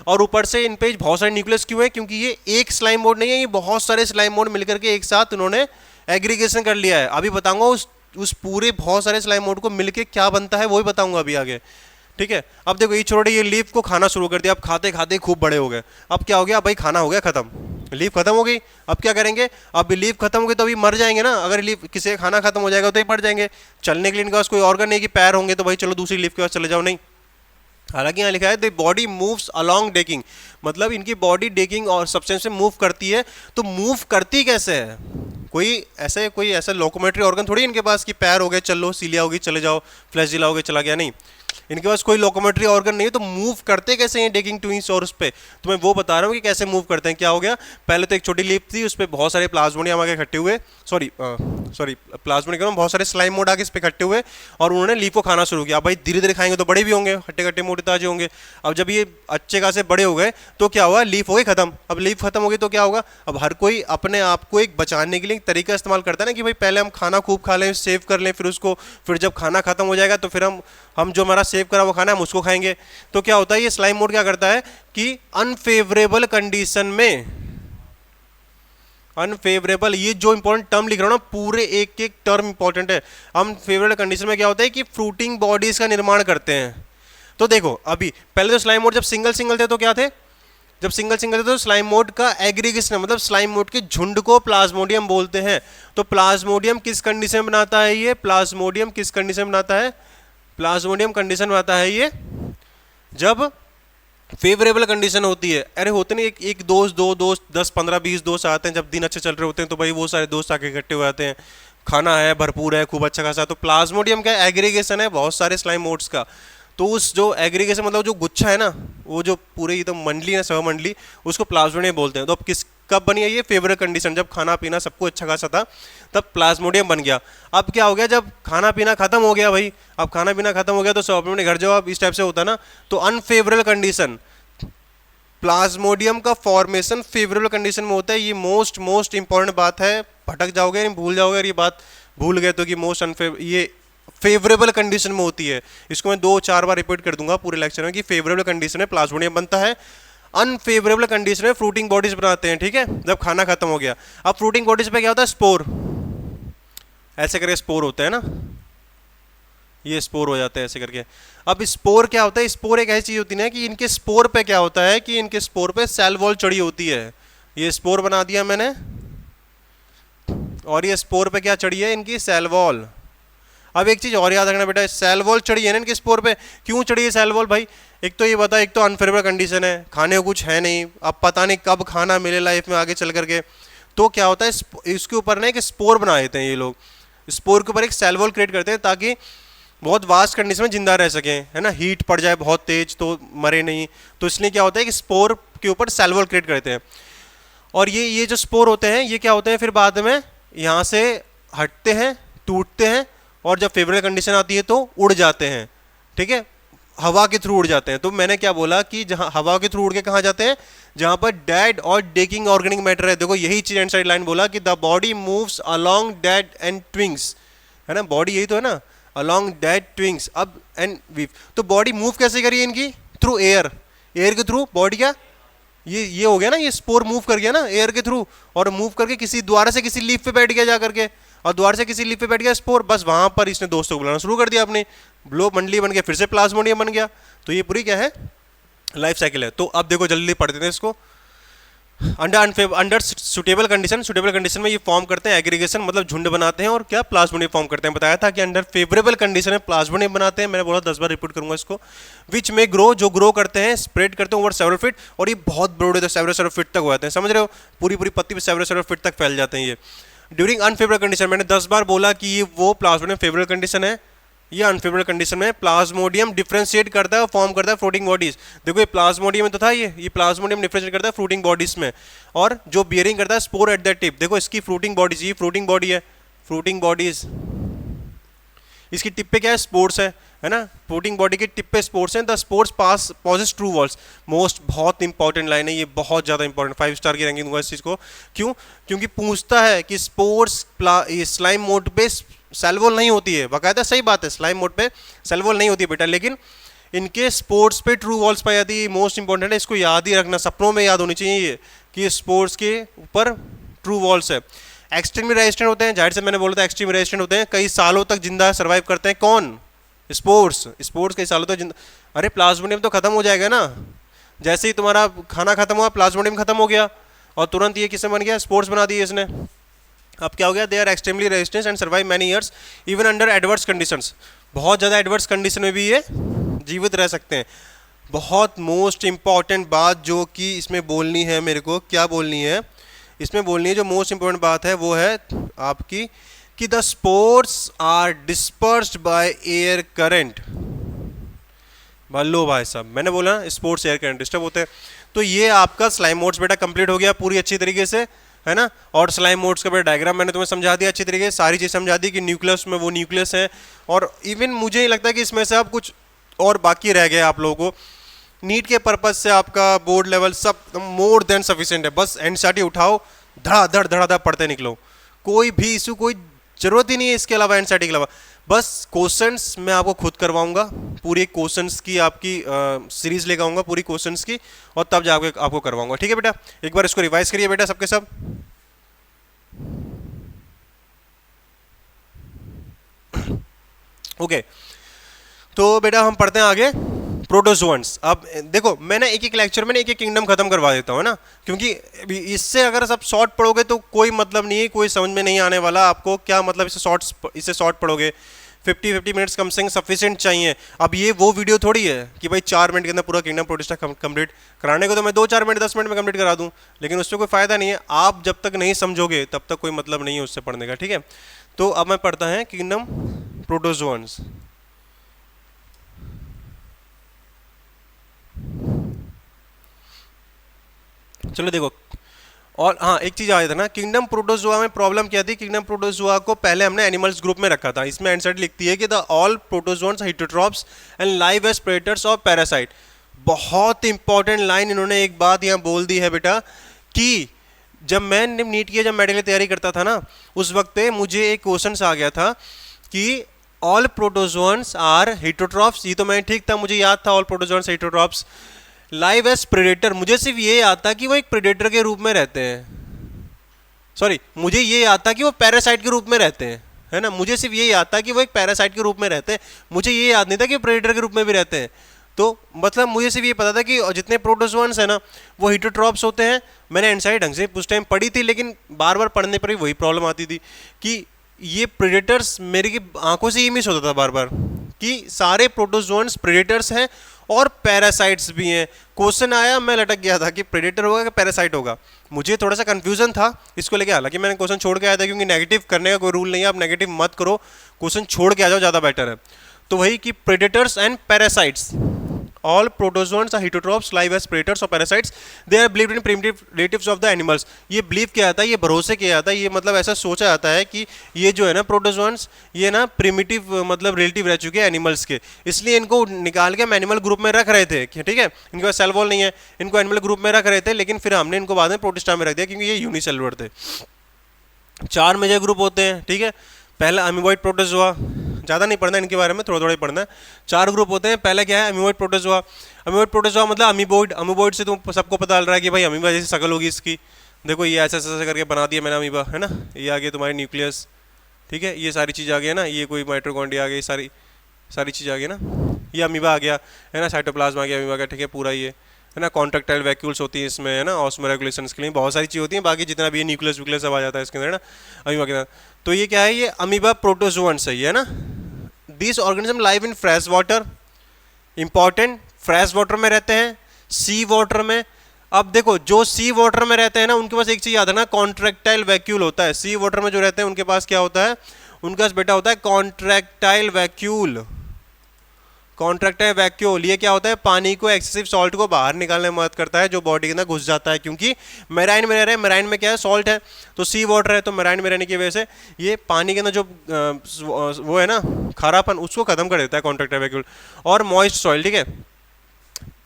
और ऊपर से इन पे बहुत सारे न्यूक्लियस क्यों है? क्योंकि ये एक स्लाइम मोड नहीं है, ये बहुत सारे स्लाइम मोड मिलकर के एक साथ उन्होंने एग्रीगेशन कर लिया है। अभी बताऊंगा उस पूरे बहुत सारे स्लाइम मोड को मिलके क्या बनता है, वो भी बताऊंगा अभी आगे, ठीक है। अब देखो ये छोटे, ये लीफ को खाना शुरू कर दिया, अब खाते खाते खूब बड़े हो गए। अब क्या हो गया? भाई खाना हो गया खत्म, लीफ खत्म हो गई। अब क्या करेंगे? अब लीफ खत्म हो गई तो अभी मर जाएंगे ना। अगर लीफ किसी का खाना खत्म हो जाएगा तो ही मर जाएंगे। चलने के लिए इनके पास कोई ऑर्गन नहीं कि पैर होंगे तो भाई चलो दूसरी लीफ के पास चले जाओ, नहीं। हालांकि यहाँ लिखा है the body moves along decking, मतलब इनकी बॉडी डेकिंग और सब्सटेंस से मूव करती है। तो मूव करती कैसे है? कोई ऐसा लोकोमेटरी ऑर्गन थोड़ी इनके पास कि पैर हो गए चलो, सीलिया होगी चले जाओ, फ्लैजिला हो गए चला गया, नहीं। इनके पास कोई लोकोमेटरी ऑर्गन नहीं है। तो मूव करते कैसे हैं डेकिंग ट्विंस? और उस पर तो मैं वो बता रहा हूँ कि कैसे मूव करते हैं। क्या हो गया? पहले तो एक छोटी लीफ थी, उस पर बहुत सारे प्लाज्मोडियम आगे इकट्ठे हुए, सॉरी सॉरी प्लाज्मोडियम बहुत सारे स्लाइम मोड आके इस पे इकट्ठे हुए और उन्होंने लीफ को खाना शुरू किया। अब भाई धीरे धीरे खाएंगे तो बड़े भी होंगे, खट्टे खट्टे मोटे ताजे होंगे। अब जब ये अच्छे खासे बड़े हो गए तो क्या हुआ, लीफ हो गई खत्म। अब लीफ खत्म हो गई तो क्या होगा, अब हर कोई अपने आप को एक बचाने के लिए एक तरीका इस्तेमाल करता है ना कि भाई पहले हम खाना खूब खा लें, सेव कर लें, फिर उसको, फिर जब खाना खत्म हो जाएगा तो फिर हम जो हमारा सेव करा वो खाना है हम उसको खाएंगे। तो क्या होता है, ये स्लाइम मोड क्या करता है कि अनफेवरेबल कंडीशन में, अनफेवरेबल, ये जो इंपॉर्टेंट टर्म लिख रहा हूं ना, पूरे एक एक टर्म इंपॉर्टेंट है। अनफेवरेबल कंडीशन में क्या होता है कि फ्रूटिंग बॉडीज का निर्माण करते हैं। तो देखो अभी पहले तो स्लाइम मोड जब सिंगल सिंगल थे तो क्या थे, जब सिंगल सिंगल थे तो स्लाइम मोड का एग्रीगेशन, मतलब स्लाइम मोड के झुंड को प्लाज्मोडियम बोलते हैं। तो प्लाज्मोडियम किस कंडीशन में बनाता है ये, प्लाज्मोडियम किस कंडीशन में बनाता है, प्लाज्मोडियम कंडीशन में आता है ये जब फेवरेबल कंडीशन होती है। अरे होते नहीं एक दोस्त, दो दोस्त, 10-15-20 दोस्त आते हैं, जब दिन अच्छे चल रहे होते हैं तो भाई वो सारे दोस्त आके इकट्ठे हो जाते हैं, खाना है भरपूर है, खूब अच्छा खासा। तो प्लाज्मोडियम का एग्रीगेशन है बहुत सारे स्लाइम मोड्स का। तो उस जो एग्रीगेशन मतलब जो गुच्छा है ना, वो जो पूरे ये तो मंडली है, सह मंडली, उसको प्लाज्मोडियम बोलते हैं। तो अब किस कब बनी है ये, फेवरेबल कंडीशन, जब खाना पीना सबको अच्छा खासा था तब प्लाज्मोडियम बन गया। अब क्या हो गया, जब खाना पीना खत्म हो गया भाई, अब खाना पीना खत्म हो गया तो सब अपने घर जाओ, अब इस टाइप से होता ना। तो अनफेवरेबल कंडीशन, प्लाज्मोडियम का फॉर्मेशन फेवरेबल कंडीशन में होता है। ये मोस्ट इंपॉर्टेंट बात है, भटक जाओगे नहीं, भूल जाओगे, ये बात भूल गए तो कि मोस्ट अनफेवर ये फेवरेबल कंडीशन में होती है। इसको मैं 2-4 बार रिपीट कर दूंगा पूरे लेक्चर में कि फेवरेबल कंडीशन में प्लाज्मोडियम बनता है, अनफेवरेबल कंडीशन में फ्रूटिंग बॉडीज बनाते हैं, ठीक है, जब खाना खत्म हो गया। अब फ्रूटिंग बॉडीज पे क्या होता है, स्पोर, ऐसे करके स्पोर होता है ना, ये स्पोर हो जाते हैं ऐसे करके। अब स्पोर क्या होता है, स्पोर एक ऐसी चीज होती है कि इनके स्पोर पे क्या होता है कि इनके स्पोर पे सेल वॉल चढ़ी होती है। ये स्पोर बना दिया मैंने और ये स्पोर पे क्या चढ़ी है, इनकी सेल वॉल। अब एक चीज और याद रखना बेटा, सेल वॉल चढ़ी है ना इनके स्पोर पे, क्यों चढ़ी है सेल वॉल भाई, एक तो ये बता, एक तो अनफेवरेबल कंडीशन है, खाने को कुछ है नहीं, अब पता नहीं कब खाना मिले लाइफ में आगे चल करके। तो क्या होता है, इसके ऊपर ना एक स्पोर बना देते हैं ये लोग, स्पोर के ऊपर एक सेल वॉल क्रिएट करते हैं ताकि बहुत वास्ट कंडीशन में जिंदा रह सकें, है ना, हीट पड़ जाए बहुत तेज तो मरे नहीं। तो इसलिए क्या होता है कि स्पोर के ऊपर सेल वॉल क्रिएट करते हैं। और ये जो स्पोर होते हैं ये क्या होते हैं, फिर बाद में यहाँ से हटते हैं, टूटते हैं, और जब फेवरेबल कंडीशन आती है तो उड़ जाते हैं, ठीक है, हवा के थ्रू उड़ जाते हैं। तो मैंने क्या बोला कि जहाँ हवा के थ्रू उड़ के कहाँ जाते हैं, जहाँ पर डेड और डेकिंग ऑर्गेनिक मैटर है। देखो यही चीज एंड साइड लाइन बोला कि the body moves along dead and twigs, है ना, बॉडी यही तो है ना, अलोंग डेड ट्विंग्स। अब एंड वीव, तो बॉडी मूव कैसे करी है इनकी, थ्रू एयर, एयर के थ्रू बॉडी क्या, ये हो गया ना, ये स्पोर मूव कर गया ना एयर के थ्रू, और मूव करके किसी द्वारा से किसी लीफ पे बैठ गया जा करके, और द्वार से किसी लीफ पे बैठ गया स्पोर, बस वहां पर इसने दोस्तों को बुलाना शुरू कर दिया अपने, ब्लो मंडली बन गया, फिर से प्लाज्मोडियम बन गया। तो ये पूरी क्या है, लाइफ साइकिल है। तो अब देखो जल्दी पढ़ते हैं इसको। अंडर सुटेबल कंडीशन में ये फॉर्म करते हैं एग्रीगेशन, मतलब झुंड बनाते हैं, और क्या प्लाज्मोडियम फॉर्म करते हैं। बताया था कि अंडर फेवरेबल कंडीशन में प्लाज्मोडियम बनाते हैं, मैंने बोला 10 बार रिपीट करूंगा इसको। विच में ग्रो, जो ग्रो करते हैं, स्प्रेड करते हैं ओवर सेवरल फीट, और ये बहुत बड़े सेवरल फीट तक हो जाते हैं, समझ रहे हो, पूरी पत्ती पे सेवरल फीट तक फैल जाते हैं ये। ड्यूरिंग अनफेवरेबल कंडीशन, मैंने 10 बार बोला कि ये वो प्लाज्मोडियम फेवरेबल कंडीशन है, ये अनफेवरेबल कंडीशन में प्लाज्मोडियम डिफरेंशिएट करता है और फॉर्म करता है फ्रूटिंग बॉडीज। देखो ये प्लाज्मोडियम में तो था, ये प्लाज्मोडियम डिफरेंशिएट करता है फ्रूटिंग बॉडीज में, और जो बियरिंग करता है स्पोर एट द टिप। देखो इसकी फ्रूटिंग बॉडीज, ये फ्रूटिंग बॉडी है, फ्रूटिंग बॉडीज, इसकी टिप पे क्या है, स्पोर्स है ना, फ्रूटिंग बॉडी के टिप पे स्पोर्स हैं। The spores possess true walls, most बहुत इंपॉर्टेंट लाइन है ये, बहुत ज़्यादा इंपॉर्टेंट, 5 स्टार की रैंकिंग दूंगा इस चीज़ को। क्यों, क्योंकि पूछता है कि स्पोर्स स्लाइम मोड पे सेल वॉल नहीं होती है, बाकायदा सही बात है, स्लाइम मोड पे सेल वॉल नहीं होती है बेटा, लेकिन इनके स्पोर्ट्स पे ट्रू वॉल्स पाई जाती है। मोस्ट इंपॉर्टेंट है, इसको याद ही रखना, सपनों में याद होनी चाहिए ये कि स्पोर्ट्स के ऊपर ट्रू वॉल्स है। एक्सट्रीमली रेजिस्टेंट होते हैं, जाहिर से मैंने बोला था एक्सट्रीमली रेजिस्टेंट होते हैं, कई सालों तक जिंदा सर्वाइव करते हैं। कौन, स्पोर्ट्स कई सालों तक जिंदा। अरे प्लाज्मोडियम तो खत्म हो जाएगा ना, जैसे ही तुम्हारा खाना खत्म हुआ प्लाज्मोडियम खत्म हो गया, और तुरंत ये किसने बन गया, स्पोर्ट्स बना दिए इसने। अब क्या हो गया, they are extremely resistant and survive many years even under adverse conditions, बहुत ज़्यादा एडवर्स कंडीशन में भी ये जीवित रह सकते हैं। बहुत मोस्ट इंपॉर्टेंट बात जो कि इसमें बोलनी है मेरे को, क्या बोलनी है इसमें, बोलनी है जो मोस्ट इंपॉर्टेंट बात है वो है आपकी कि the spores are dispersed by air current. लो भाई साहब, मैंने बोला स्पोर्ट्स एयर करंट डिस्टर्ब होते हैं। तो ये आपका स्लाइम मोड्स बेटा कंप्लीट हो गया पूरी अच्छी तरीके से। है ना। और स्लाइम मोड्स का भी डायग्राम मैंने तुम्हें समझा दिया अच्छी तरीके से, सारी चीज़ समझा दी कि न्यूक्लियस में वो न्यूक्लियस है। और इवन मुझे नहीं लगता कि इसमें से अब कुछ और बाकी रह गया आप लोगों को। नीट के पर्पज से आपका बोर्ड लेवल सब मोर देन सफिशिएंट है। बस एनसीईआरटी उठाओ, धड़ाधड़ धड़ाधड़ पढ़ते निकलो, कोई भी इशू, कोई जरूरत ही नहीं है इसके अलावा, एनसीईआरटी के अलावा। बस क्वेश्चंस मैं आपको खुद करवाऊंगा, पूरी क्वेश्चंस की आपकी सीरीज लेकर आऊंगा पूरी क्वेश्चंस की, और तब जाके आपको करवाऊंगा। ठीक है बेटा, एक बार इसको रिवाइज करिए बेटा सबके सब। ओके तो बेटा हम पढ़ते हैं आगे प्रोटोजोअन्स। अब देखो मैं ना एक एक लेक्चर में ना एक एक किंगडम खत्म करवा देता हूँ ना, क्योंकि इससे अगर सब शॉर्ट पढ़ोगे तो कोई मतलब नहीं है, कोई समझ में नहीं आने वाला आपको। क्या मतलब इसे शॉर्ट पढ़ोगे, 50 मिनट्स कम से कम सफिशिएंट चाहिए। अब ये वो वीडियो थोड़ी है कि भाई 4 मिनट के अंदर पूरा किंगडम प्रोटिस्टा कंप्लीट कराने को, तो मैं 2-4 मिनट 10 मिनट में कंप्लीट करा दूं, लेकिन उससे कोई फायदा नहीं है। आप जब तक नहीं समझोगे तब तक कोई मतलब नहीं है उससे पढ़ने का। ठीक है, तो अब मैं पढ़ता है किंगडम प्रोटोजोअन्स। चलो देखो, और हाँ एक चीज आया था ना, किंगडम प्रोटोजोआ में प्रॉब्लम क्या थी। किंगडम प्रोटोजोआ को पहले हमने एनिमल्स ग्रुप में रखा था। इसमें एनसीईआरटी लिखती है कि the all protozoans heterotrophs and live as predators और पैरासाइट। बहुत इंपॉर्टेंट लाइन इन्होंने एक बात यहाँ बोल दी है बेटा, कि जब मैं नीट की जब मेडिकल तैयारी करता था ना, उस वक्त पे मुझे एक क्वेश्चन आ गया था कि ऑल प्रोटोजोन्स आर हेटेरोट्रॉप्स। ये तो मैं ठीक था, मुझे याद था all protozoans heterotrophs. Live as predator, मुझे सिर्फ ये याद था कि वो एक प्रेडेटर के रूप में रहते हैं। सॉरी, मुझे ये याद था कि वो पैरासाइट के रूप में रहते हैं, है ना। मुझे सिर्फ ये याद था कि वो एक पैरासाइट के रूप में रहते हैं, मुझे ये याद नहीं था कि प्रेडेटर के रूप में भी रहते हैं। तो मतलब मुझे सिर्फ ये पता था कि जितने प्रोटोजोअन्स है ना वो हेटेरोट्रॉप्स होते हैं। मैंने एनसीईआरटी ढंग से उस टाइम पढ़ी थी, लेकिन बार बार पढ़ने पर भी वही प्रॉब्लम आती थी कि ये प्रेडेटर्स मेरी की आंखों से ये मिस होता था बार बार कि सारे प्रोटोजोअन्स प्रेडेटर्स हैं और पैरासाइट्स भी हैं। क्वेश्चन आया, मैं लटक गया था कि प्रेडेटर होगा कि पैरासाइट होगा। मुझे थोड़ा सा कंफ्यूजन था इसको लेके, हालांकि मैंने क्वेश्चन छोड़ के आया था, क्योंकि नेगेटिव करने का कोई रूल नहीं है, आप नेगेटिव मत करो, क्वेश्चन छोड़ के आ जाओ, ज़्यादा बेटर है। तो वही कि predators and parasites, all protozoans are heterotrophs, live as predators or parasites. They are believed in primitive relatives of the animals. ये believe किया जाता है, ये भरोसे किया जाता है, ये मतलब ऐसा सोचा जाता है कि ये जो है ना प्रोटोजोन्स, ये ना प्रिमिटिव मतलब रिलेटिव रह चुके हैं एनिमल्स के, इसलिए इनको निकाल के हम एनिमल ग्रुप में रख रहे थे। ठीक है, इनके पास सेल वॉल नहीं है, इनको एनिमल ग्रुप में रख रहे थे, लेकिन फिर हमने इनको बाद में प्रोटिस्टा में रख दिया, क्योंकि ये यूनिसेलुलर थे। 4 मेजर ग्रुप होते हैं। ठीक है, पहला अमीबॉइड प्रोटोजोआ, ज़्यादा नहीं पढ़ना इनके बारे में, थोड़ा थोड़ा ही पढ़ना है। 4 ग्रुप होते हैं। पहला क्या है, अमीबॉइड प्रोटोजोआ। अमीबॉइड प्रोटोजोआ मतलब अमीबॉइड, अमीबॉइड से तुम सबको पता चल रहा है कि भाई अमीबा जैसी शक्ल होगी इसकी। देखो ये ऐसा ऐसा करके बना दिया मैंने अमीबा, है ना। ये आ गया तुम्हारी न्यूक्लियस, ठीक है, ये सारी चीज़ आ गई ना, ये कोई माइटोकॉन्ड्रिया आ गई, सारी सारी चीज़ आ गई ना। ये अमीबा आ गया, है ना, साइटोप्लाज्म आ गया अमीबा का, ठीक है, पूरा ये है ना। कॉन्ट्रेक्टाइल वैक्यूल्स होती हैं इसमें, है ना, ऑस्मोरेगुलेशन के लिए बहुत सारी चीज़ होती हैं। बाकी जितना भी ये न्यूक्लियस व्यूक्लियस सब आ जाता है इसके अंदर, है ना, अमीबा के अंदर। तो ये क्या है, ये अमीबा प्रोटोजोअन्स है, है ना। This organism live in fresh water, important, fresh water में रहते हैं, सी वाटर में। अब देखो जो सी वाटर में रहते हैं ना, उनके पास एक चीज़ याद है ना, कॉन्ट्रेक्टाइल वैक्यूल होता है। सी वाटर में जो रहते हैं उनके पास क्या होता है, उनका बेटा होता है कॉन्ट्रेक्टाइल वैक्यूल। कॉन्ट्रैक्टाइल वैक्यूल ये क्या होता है, पानी को, एक्सेसिव सॉल्ट को बाहर निकालने में मदद करता है, जो बॉडी के अंदर घुस जाता है, क्योंकि मेराइन में रह रहे हैं। मेराइन में क्या है, सॉल्ट है, तो सी वाटर है, तो मेराइन में रहने की वजह से ये पानी के अंदर जो वो है ना खारापन, उसको खत्म कर देता है कॉन्ट्रैक्टाइल वैक्यूल। और मॉइस्ट सॉइल, ठीक है,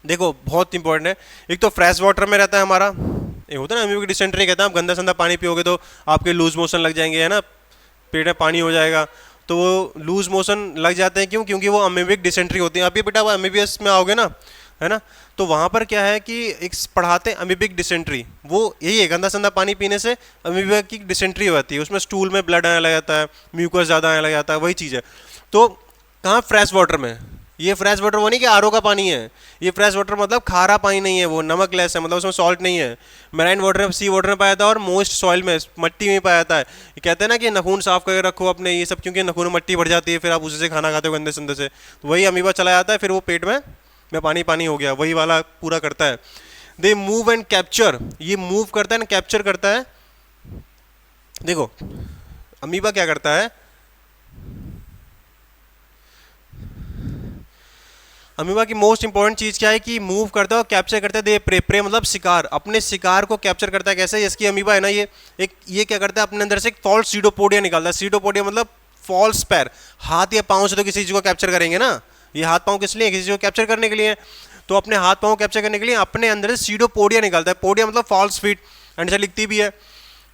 देखो बहुत इंपॉर्टेंट है। एक तो फ्रेश वाटर में रहता है हमारा, ये होता है ना अमीबिक डिसेंट्री कहते हैं। आप गंदा संदा पानी पियोगे तो आपके लूज मोशन लग जाएंगे, है ना, पेट में पानी हो जाएगा, तो वो लूज मोशन लग जाते हैं। क्यों, क्योंकि वो अमीबिक डिसेंट्री होती है। अभी बेटा वो एमबीबीएस में आओगे ना, है ना, तो वहाँ पर क्या है कि एक पढ़ाते हैं अमीबिक डिसेंट्री, वो यही है, गंदा संदा पानी पीने से अमीबिया की डिसेंट्री होती है, उसमें स्टूल में ब्लड आने लग जाता है, म्यूकस ज़्यादा आने लग जाता है, वही चीज़ है। तो कहाँ, फ्रेश वाटर में। ये फ्रेश वाटर वो नहीं कि आरओ का पानी है, ये फ्रेश वाटर मतलब खारा पानी नहीं है, वो नमक लेस है, मतलब उसमें सॉल्ट नहीं है। मेराइन वाटर में, सी वाटर में पाया जाता है, और मोस्ट सॉइल में, मट्टी में पाया जाता है। ये कहते हैं ना कि नाखून साफ करके रखो अपने, ये सब क्योंकि नाखून में मट्टी भर जाती है, फिर आप उसी से खाना खाते हो गंदे संदे से, तो वही अमीबा चला जाता है, फिर वो पेट में पानी पानी हो गया, वही वाला पूरा करता है। दे मूव एंड कैप्चर, ये मूव करता है ना, कैप्चर करता है। देखो अमीबा क्या करता है, अमीबा की मोस्ट इंपॉर्टेंट चीज क्या है कि मूव करता है और कैप्चर करता है दे प्रे, प्रे मतलब शिकार, अपने शिकार को कैप्चर करता है। कैसे? इसकी अमीबा है ना ये क्या करता है, अपने अंदर से एक फॉल्स सीडोपोडिया निकालता है। सीडोपोडिया मतलब फॉल्स पैर, हाथ या पाँव से तो किसी चीज को कैप्चर करेंगे ना, ये हाथ पाँव किस लिए? किसी चीज को कैप्चर करने के लिए। तो अपने हाथ पाँव कैप्चर करने के लिए अपने अंदर से सीडोपोडिया निकालता है। पोडिया मतलब फॉल्स फीट, एंड से लिखती भी है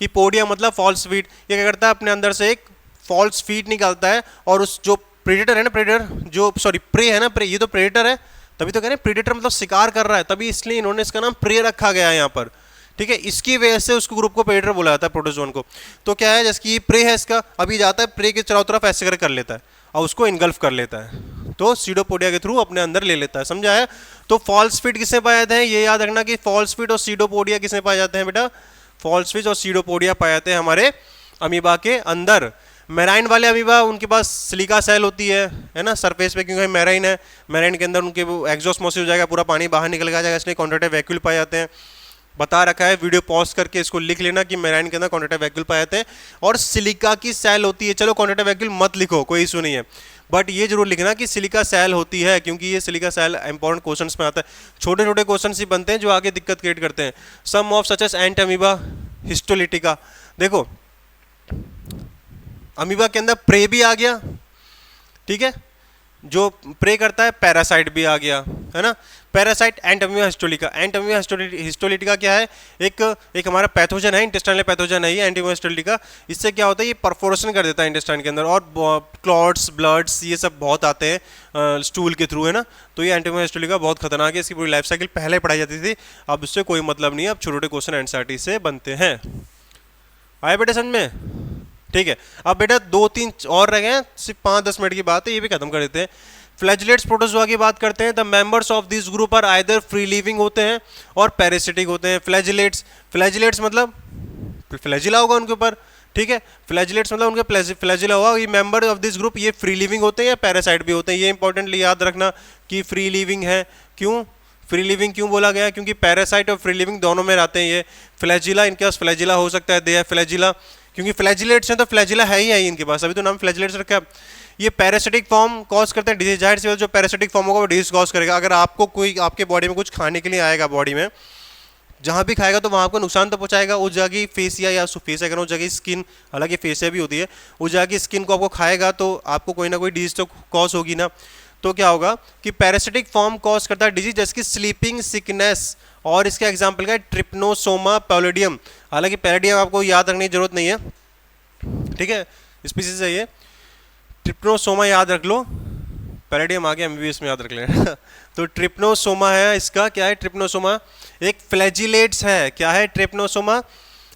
कि पोडिया मतलब फॉल्स फीट। ये क्या करता है, अपने अंदर से एक फॉल्स फीट निकालता है और उस जो प्रेडेटर है ना, प्रेडेटर जो सॉरी प्रे है ना, प्रे, ये तो प्रेडेटर है, तभी तो कह रहे हैं प्रेडेटर मतलब शिकार कर रहा है, तभी इसलिए इन्होंने इसका नाम प्रे रखा गया है यहाँ पर। ठीक है, इसकी वजह से उसको ग्रुप को प्रेडेटर बोला जाता है, प्रोटोजोन को। तो क्या है, जैसे कि प्रे है इसका, अभी जाता है प्रे के चारों तरफ ऐसे कर लेता है और उसको इनगल्फ कर लेता है, तो सीडोपोडिया के थ्रू अपने अंदर ले लेता है। समझा है? तो फॉल्स फीट किसमें पाए जाते हैं, ये याद रखना कि फॉल्स फीट और सीडोपोडिया किसमें पाए जाते हैं बेटा, फॉल्स फीट और सीडोपोडिया पाए जाते हैं हमारे अमीबा के अंदर। मैराइन वाले अमीबा उनके पास सिलिका सेल होती है ना सरफेस पे, क्योंकि मैराइन है, मैराइन के अंदर उनके एग्जॉस्मोसिस हो जाएगा, पूरा पानी बाहर निकल जाएगा, इसलिए कॉन्ट्रैक्टाइल वैक्यूल पाए जाते हैं। बता रखा है, वीडियो पॉज करके इसको लिख लेना कि मैराइन के अंदर कॉन्ट्रैक्टाइल वैक्यूल पाए जाते हैं और सिलिका की सेल होती है। चलो कॉन्ट्रैक्टाइल वैक्यूल मत लिखो, कोई इशू नहीं है, बट ये जरूर लिखना कि सिलिका सेल होती है, क्योंकि ये सिलिका सेल इंपॉर्टेंट क्वेश्चंस में आता है। छोटे छोटे क्वेश्चन ही बनते हैं जो आगे दिक्कत क्रिएट करते हैं। Some of such as entamoeba histolytica, देखो अमीबा के अंदर प्रे भी आ गया, ठीक है, जो प्रे करता है, पैरासाइट भी आ गया, है ना। पैरासाइट एंट अमीबा हिस्टोलिका, एंट अमीबा हिस्टोलिटिका क्या है, एक हमारा पैथोजन है, इंटेस्टाइनल पैथोजन है ये एंट अमीबा हिस्टोलिटिका। इससे क्या होता है, ये परफोरेशन कर देता है इंटेस्टाइन के अंदर और क्लॉट्स ब्लड्स ये सब बहुत आते हैं स्टूल के थ्रू, है ना। तो ये एंट अमीबा हिस्टोलिका बहुत खतरनाक है, इसकी पूरी लाइफ साइकिल पहले पढ़ाई जाती थी, अब इससे कोई मतलब नहीं है, अब छोटे छोटे क्वेश्चन एनसीईआरटी से बनते हैं। आए बेटे समझ में? ठीक है, अब बेटा 2-3 और रह गए हैं, सिर्फ 5-10 मिनट की बात है, ये भी खत्म कर देते हैं। फ्लैजिलेट्स प्रोटोजोआ की बात करते हैं। The members of this group are either free living होते हैं और पैरासिटिक होते हैं। फ्लैजिलेट्स मतलब फ्लैजिला होगा उनके ऊपर, ठीक है, फ्लैजिलेट्स मतलब उनके फ्लैजिला होगा। ये मेंबर ऑफ दिस ग्रुप ये फ्री लिविंग होते हैं या पैरासाइट भी होते हैं, ये इंपॉर्टेंटली याद रखना कि फ्री लिविंग है। क्यों फ्री लिविंग क्यों बोला गया? क्योंकि पैरासाइट और फ्री लिविंग दोनों में रहते हैं ये। फ्लैजिला, इनके पास फ्लैजिला हो सकता है, दे है फ्लैजिला, क्योंकि फ्लैजिलेट्स हैं तो फ्लैजिला है ही है इनके पास, अभी तो नाम फ्लैजिलेट्स रखा है। ये पैरासिटिक फॉर्म कॉज करते हैं डिजीज, जाहिर सी बात जो पैरासिटिक फॉर्म होगा वो डिजीज कॉज करेगा। अगर आपको कोई आपके बॉडी में कुछ खाने के लिए आएगा, बॉडी में जहाँ भी खाएगा तो वहाँ आपको नुकसान तो पहुँचाएगा, उस जगह की फेसिया या फेस अगर उस जगह की स्किन, हालांकि फेसिया भी होती है, उस जगह की स्किन को आपको खाएगा तो आपको कोई ना कोई डिजीज तो कॉज होगी ना। तो क्या होगा कि पैरासिटिक फॉर्म कॉज करता है डिजीज, जैसे कि स्लीपिंग सिकनेस, और इसका एग्जाम्पल क्या है, ट्रिप्नोसोमा पैलोडियम। हालांकि पैलोडियम आपको याद रखने की जरूरत नहीं है, ठीक है, स्पीसीज है ये, ट्रिप्नोसोमा याद रख लो, पैलोडियम आगे एमबीबीएस में याद रख लेना। तो ट्रिप्नोसोमा है, इसका क्या है, ट्रिप्नोसोमा एक फ्लैजिलेट्स है। क्या है ट्रिप्नोसोमा?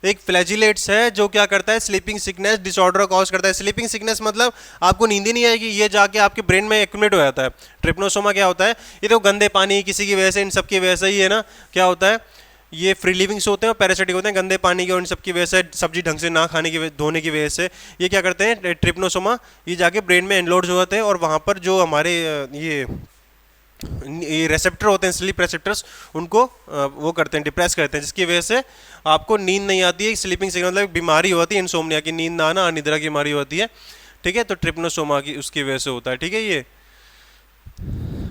एक फ्लैजिलेट्स है जो क्या करता है, स्लीपिंग सिकनेस डिसऑर्डर कॉज करता है। स्लीपिंग सिकनेस मतलब आपको नींद ही नहीं आएगी, ये जाके आपके ब्रेन में एक्यूमुलेट हो जाता है। ट्रिप्नोसोमा क्या होता है, ये तो गंदे पानी किसी की वजह से, इन सब की वजह से ही है ना, क्या होता है, ये फ्री लिविंग्स होते हैं और पैरासिटिक होते हैं, गंदे पानी के और इन सब की वजह से, सब्जी ढंग से ना खाने की धोने की वजह से ये क्या करते हैं, ट्रिप्नोसोमा ये जाके ब्रेन में एनलोड हो जाते हैं और वहाँ पर जो हमारे ये रेसेप्टर होते हैं, स्लीप रेसेप्टर्स, उनको वो करते हैं, डिप्रेस करते हैं, जिसकी वजह से आपको नींद नहीं आती है। स्लीपिंग सिकनेस मतलब बीमारी होती है, इंसोम्निया की, नींद ना आना, अनिद्रा की बीमारी होती है, ठीक है। तो ट्रिप्नोसोमा की उसकी वजह से होता है, ठीक है। ये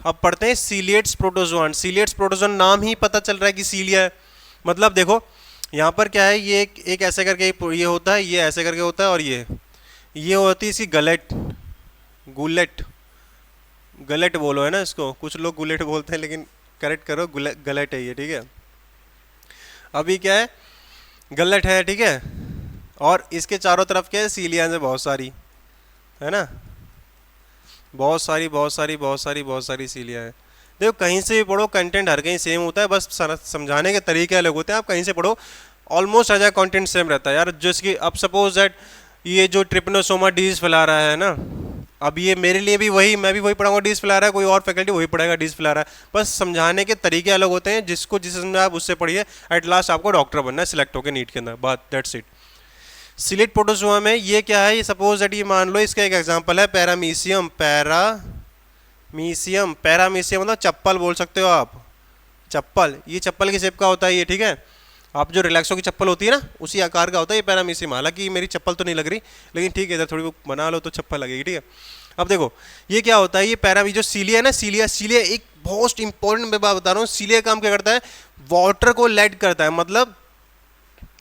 अब पढ़ते हैं सीलिएट्स प्रोटोजोआन। सीलिएट्स प्रोटोजोआन नाम ही पता चल रहा है कि सीलिया है, मतलब देखो यहाँ पर क्या है, ये एक ऐसे करके ये होता है, ये ऐसे करके होता है, और ये होती है इसकी गुलेट, गलेट बोलो है ना इसको, कुछ लोग गुलेट बोलते हैं लेकिन करेक्ट करो, गलेट है ये, ठीक है। अभी क्या है, गलेट है, ठीक है, और इसके चारों तरफ क्या है, सीलियां है बहुत सारी, है ना, बहुत सारी सीलियां हैं। देखो कहीं से भी पढ़ो, कंटेंट हर कहीं सेम होता है, बस समझाने के तरीके अलग होते हैं। आप कहीं से पढ़ो ऑलमोस्ट आ जाए, कंटेंट सेम रहता है यार। जैसे कि अब सपोज दैट ये जो ट्रिप्नोसोमा डिजीज फैला रहा है ना, अब ये मेरे लिए भी वही, मैं भी वही पढ़ाऊंगा डिजीज फैला रहा है, कोई और फैकल्टी वही पढ़ाएगा डिजीज फैला रहा है, बस समझाने के तरीके अलग होते हैं। जिसको जिस में आप उससे पढ़िए, एट लास्ट आपको डॉक्टर बनना है सिलेक्ट होकर नीट के अंदर, बात दैट्स इट। सिलिएट प्रोटोजोआ में ये क्या है, ये सपोज दैट ये मान लो इसका एक एग्जांपल है पैरामीशियम। पैरामीशियम मतलब चप्पल बोल सकते हो आप, चप्पल, ये चप्पल की शेप का होता है ये, ठीक है। आप जो रिलैक्सो की चप्पल होती है ना, उसी आकार का होता है ये पैरामीशियम। हालांकि मेरी चप्पल तो नहीं लग रही, लेकिन ठीक है, इधर थोड़ी वो बना लो तो चप्पल लगेगी, ठीक है। अब देखो ये क्या होता है, ये जो सीलिया है ना, सीलिया एक बहुत इंपॉर्टेंट मैं बात बता रहा हूँ। सीलिया काम क्या करता है, वाटर को लेड करता है, मतलब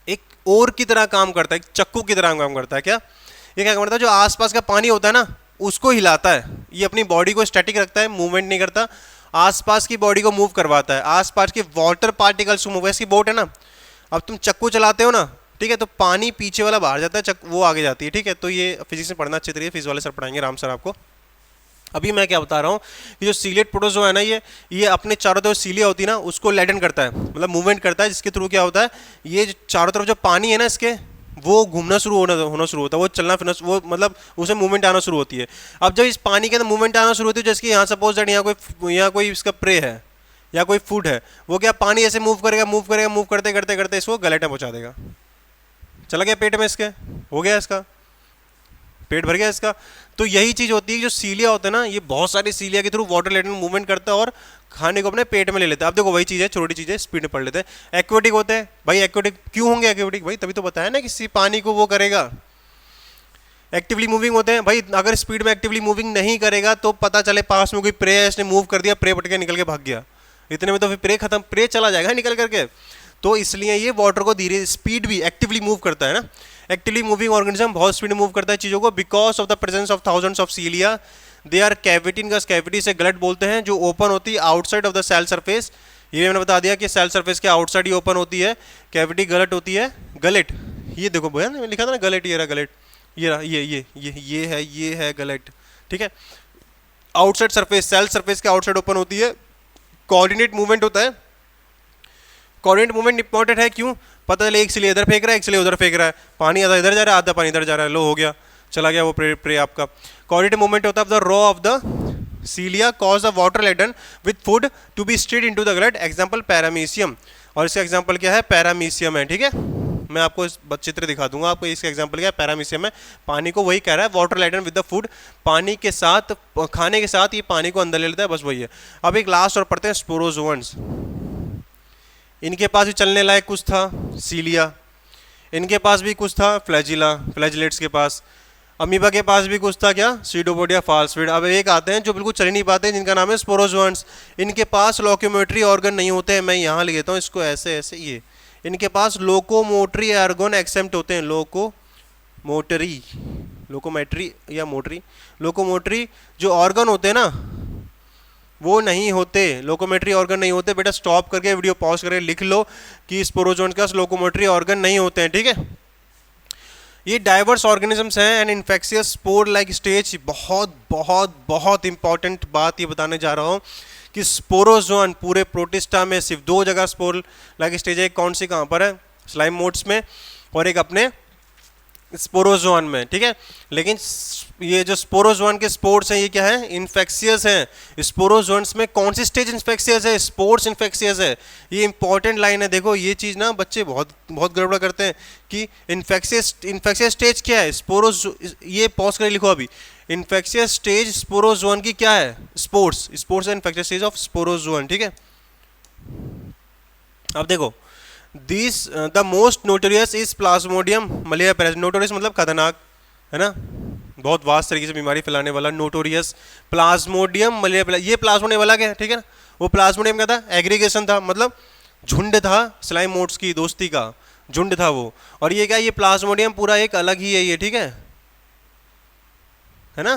एक ओर की तरह काम करता है, एक चक्कू की तरह काम करता है। क्या ये क्या करता है, जो आसपास का पानी होता है ना उसको हिलाता है। ये अपनी बॉडी को स्टैटिक रखता है, मूवमेंट नहीं करता, आसपास की बॉडी को मूव करवाता है, आसपास के वाटर पार्टिकल्स को मूव। ऐसी बोट है ना, अब तुम चक्कू चलाते हो ना, ठीक है, तो पानी पीछे वाला बाहर जाता है, वो आगे जाती है, ठीक है। तो ये फिजिक्स में पढ़ना अच्छी तरीके, फिजिक्स वाले सर पढ़ाएंगे, राम सर आपको। अभी मैं क्या बता रहा हूँ कि जो सीलिएट प्रोटोजोआ है ना, ये अपने चारों तरफ सीलिया होती है ना उसको लेडन करता है, मतलब मूवमेंट करता है, जिसके थ्रू क्या होता है, ये चारों तरफ जो पानी है ना इसके, वो घूमना शुरू होना शुरू होता है, वो चलना फिरना, वो मतलब उसे मूवमेंट आना शुरू होती है। अब जब इस पानी के अंदर मूवमेंट आना शुरू होती है, जैसे कि यहाँ सपोज दैट यहाँ कोई इसका प्रे है या कोई फूड है, वो क्या पानी ऐसे मूव करेगा, मूव करते करते करते इसको गलेट में पहुँचा देगा। चला गया पेट में इसके, हो गया इसका पेट भर गया इसका। तो यही चीज होती है, जो सीलिया होता है ना, ये बहुत सारी सीलिया के थ्रू वाटर लेडन मूवमेंट करता है और खाने को अपने पेट में ले लेता है। अब देखो वही चीज है, छोटी चीज है, स्पीड में पढ़ लेते हैं। एक्वेटिक होते हैं भाई, एक्वेटिक क्यों होंगे एक्वेटिक भाई, तभी तो बताया ना कि पानी को वो करेगा। एक्टिवली मूविंग होते हैं भाई, अगर स्पीड में एक्टिवली मूविंग नहीं करेगा तो पता चले पास में कोई प्रे है, इसने मूव कर दिया, प्रे पट के निकल के भाग गया, इतने में तो फिर प्रे खत्म, प्रे चला जाएगा निकल करके। तो इसलिए ये वाटर को धीरे स्पीड भी एक्टिवली मूव करता है ना। एक्टिवली मूविंग ऑर्गेनिज्म बहुत स्पीड में मूव करता है चीज़ों को, because of the presence of thousands of cilia. They are cavity, इनका कैविटी से गलट बोलते हैं, जो ओपन होती है outside of the cell surface. ये मैंने बता दिया कि सेल सरफेस के आउटसाइड ही ओपन होती है, कैविटी गलट होती है। गलेट, ये देखो भैया मैंने लिखा था ना गलेट, ये रहा गलेट, ये रहा ये है गलेट, ठीक है। आउटसाइड सरफेस, सेल सरफेस के आउटसाइड ओपन होती है, कोऑर्डिनेट मूवमेंट होता है। कोऑर्डिनेट मूवमेंट इंपॉर्टेंट है क्यों, पता चले एक सिले इधर फेंक रहा है, एक सिले उधर फेंक रहा है, पानी आधा इधर जा रहा है, आधा पानी इधर जा रहा है, लो हो गया, चला गया वो प्रे आपका। कोऑर्डिनेट मूवमेंट होता है the row of the cilia cause the water laden with food to be straight into the gullet, example paramecium. और इसका एग्जांपल क्या है, पैरामीशियम है, ठीक है। मैं आपको इस चित्र दिखा दूंगा आपको, इसका एग्जांपल क्या है, पैरामीशियम है। पानी को वही कह रहा है, water laden with the food, पानी के साथ, खाने के साथ ये पानी को अंदर ले लेता है, बस वही है। अब एक लास्ट और पढ़ते हैं, स्पोरोजोअन्स। इनके पास भी चलने लायक कुछ था, सीलिया, इनके पास भी कुछ था, फ्लैजिला, फ्लैजिलेट्स के पास, अमीबा के पास भी कुछ था, क्या, सीडोपोडिया, फाल्सफिड। अब एक आते हैं जो बिल्कुल चल ही नहीं पाते, जिनका नाम है स्पोरोजोअन्स। इनके पास लोकोमोटरी ऑर्गन नहीं होते हैं, मैं यहाँ लिख देता हूँ इसको ऐसे ऐसे, ये इनके पास लोकोमोटरी ऑर्गन एक्सेप्ट होते हैं, लोकोमोटरी या मोटरी, लोकोमोटरी जो ऑर्गन होते हैं ना वो नहीं होते, लोकोमेट्री ऑर्गन नहीं होते। बेटा स्टॉप करके वीडियो पॉज करके लिख लो कि स्पोरोजोन्स का लोकोमेट्री ऑर्गन नहीं होते हैं, ठीक है। ये डाइवर्स ऑर्गेनिजम्स हैं and infectious spore like stage. बहुत बहुत बहुत इंपॉर्टेंट बात ये बताने जा रहा हूँ कि स्पोरोजोन पूरे प्रोटिस्टा में सिर्फ 2 जगह स्पोर लाइक स्टेज है, कौन सी, कहाँ पर है, स्लाइम मोड्स में, और एक अपने स्पोरोजोन में, ठीक है। लेकिन ये जो स्पोरोजोन के स्पोर्स हैं ये क्या है, इन्फेक्शियस हैं। स्पोरोजोन्स में कौन सी स्टेज इन्फेक्शियस है, स्पोर्स इन्फेक्शियस है। ये इंपॉर्टेंट लाइन है, देखो ये चीज़ ना बच्चे बहुत बहुत गड़बड़ करते हैं कि इन्फेक्शियस स्टेज क्या है, ये पॉज कर लिखो अभी, इन्फेक्शियस स्टेज स्पोरोजोन की क्या है, spores infectious stage of sporozoan, ठीक है। अब देखो this the most notorious is Plasmodium malaria parasite. Notorious मतलब खतरनाक है ना, बहुत वास्ट तरीके से बीमारी फैलाने वाला, नोटोरियस। प्लाज्मोडियम मलेरिया, ये प्लाज्मोडियम वाला क्या है, ठीक है ना। वो प्लाज्मोडियम क्या था, एग्रीगेशन था, मतलब झुंड था, स्लाइम मोड्स की दोस्ती का झुंड था वो। और ये क्या, ये प्लाज्मोडियम पूरा एक अलग ही है ये, ठीक है ना।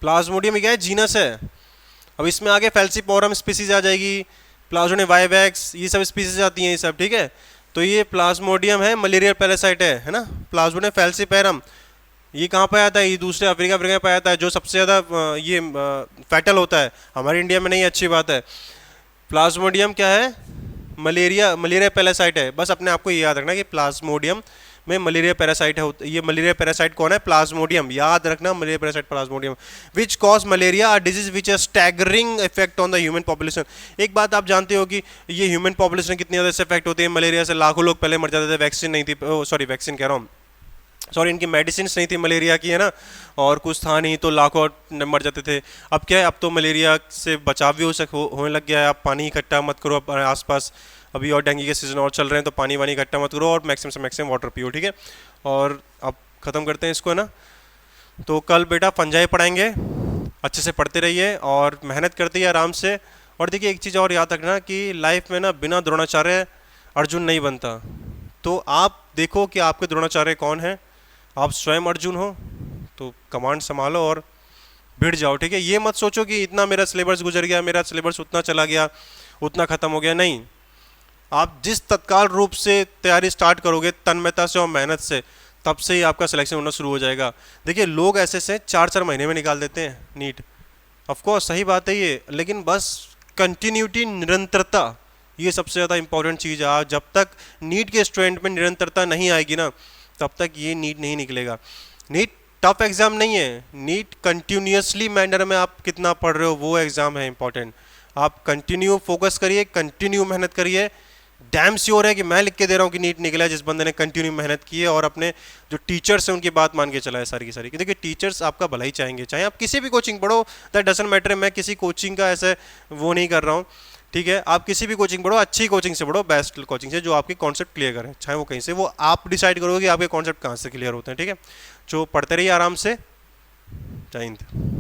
प्लाज्मोडियम क्या है, जीनस है। अब इसमें आगे फेल्सीपोरम स्पीसीज आ जाएगी, प्लाज्मोडियम वाइवैक्स, ये सब स्पीसीज आती हैं, ये सब, ठीक है। तो ये प्लाज्मोडियम है, मलेरिया पैरासाइट है ना। प्लाज्मोडियम फेल्सीपेरम, ये कहाँ पाया जाता है, ये दूसरे अफ्रीका में पाया जाता है, जो सबसे ज़्यादा ये फैटल होता है, हमारे इंडिया में नहीं, अच्छी बात है। प्लाज्मोडियम क्या है, मलेरिया पैरासाइट है। बस अपने आप को ये याद रखना कि प्लाज्मोडियम में मलेरिया पैरासाइट है। ये मलेरिया पैरासाइट कौन है, प्लाज्मोडियम, याद रखना, malaria parasite plasmodium. Which cause malaria are disease which are staggering effect on the human population. एक बात आप जानते हो कि ये ह्यूमन पॉपुलेशन कितनी ज़्यादा इफेक्ट होती है, मलेरिया से लाखों लोग पहले मर जाते थे, वैक्सीन नहीं थी, सॉरी वैक्सीन कह रहा हूँ, सॉरी इनकी मेडिसिन नहीं थी मलेरिया की, है ना, और कुछ था नहीं तो लाखों मर जाते थे। अब क्या है, अब तो मलेरिया से बचाव भी होने लग गया है। आप पानी इकट्ठा मत करो अपने आसपास, अभी और डेंगू के सीजन और चल रहे हैं, तो पानी वानी इकट्ठा मत करो और मैक्सिमम से मैक्सिमम वाटर पियो, ठीक है। और अब ख़त्म करते हैं इसको, है ना। तो कल बेटा फंजाई पढ़ाएंगे, अच्छे से पढ़ते रहिए और मेहनत करते रहिए आराम से। और देखिए एक चीज़ और याद रखना कि लाइफ में ना बिना द्रोणाचार्य अर्जुन नहीं बनता। तो आप देखो कि आपके द्रोणाचार्य कौन है, आप स्वयं अर्जुन हो तो कमांड संभालो और भिड़ जाओ, ठीक है। ये मत सोचो कि इतना मेरा सिलेबस गुजर गया, मेरा सिलेबस उतना चला गया, उतना ख़त्म हो गया, नहीं। आप जिस तत्काल रूप से तैयारी स्टार्ट करोगे तन्मयता से और मेहनत से, तब से ही आपका सिलेक्शन होना शुरू हो जाएगा। देखिए लोग ऐसे से 4-4 महीने में निकाल देते हैं नीट, ऑफकोर्स सही बात है ये, लेकिन बस कंटिन्यूटी, निरंतरता, ये सबसे ज़्यादा इंपॉर्टेंट चीज़ है। जब तक नीट के स्टूडेंट में निरंतरता नहीं आएगी ना, तब तक ये नीट नहीं निकलेगा। नीट टफ एग्ज़ाम नहीं है, नीट कंटिन्यूसली मैनर में आप कितना पढ़ रहे हो वो एग्ज़ाम है इंपॉर्टेंट। आप कंटिन्यू फोकस करिए, कंटिन्यू मेहनत करिए। डैम श्योर है कि मैं लिख के दे रहा हूँ कि नीट निकला है जिस बंदे ने कंटिन्यू मेहनत की है और अपने जो टीचर्स हैं उनकी बात मान के चला है सारी की सारी। देखिए टीचर्स आपका भला ही चाहेंगे, चाहे आप किसी भी कोचिंग पढ़ो, दैट डजंट मैटर। मैं किसी कोचिंग का ऐसे वो नहीं कर रहा हूँ, ठीक है। आप किसी भी कोचिंग पढ़ो, अच्छी कोचिंग से पढ़ो, बेस्ट कोचिंग से जो आपके कॉन्सेप्ट क्लियर करें, चाहे वो कहीं से, वो आप डिसाइड करोगे कि आपके कॉन्सेप्ट कहाँ से क्लियर होते हैं, ठीक है। जो पढ़ते रहिए आराम से। जय हिंद।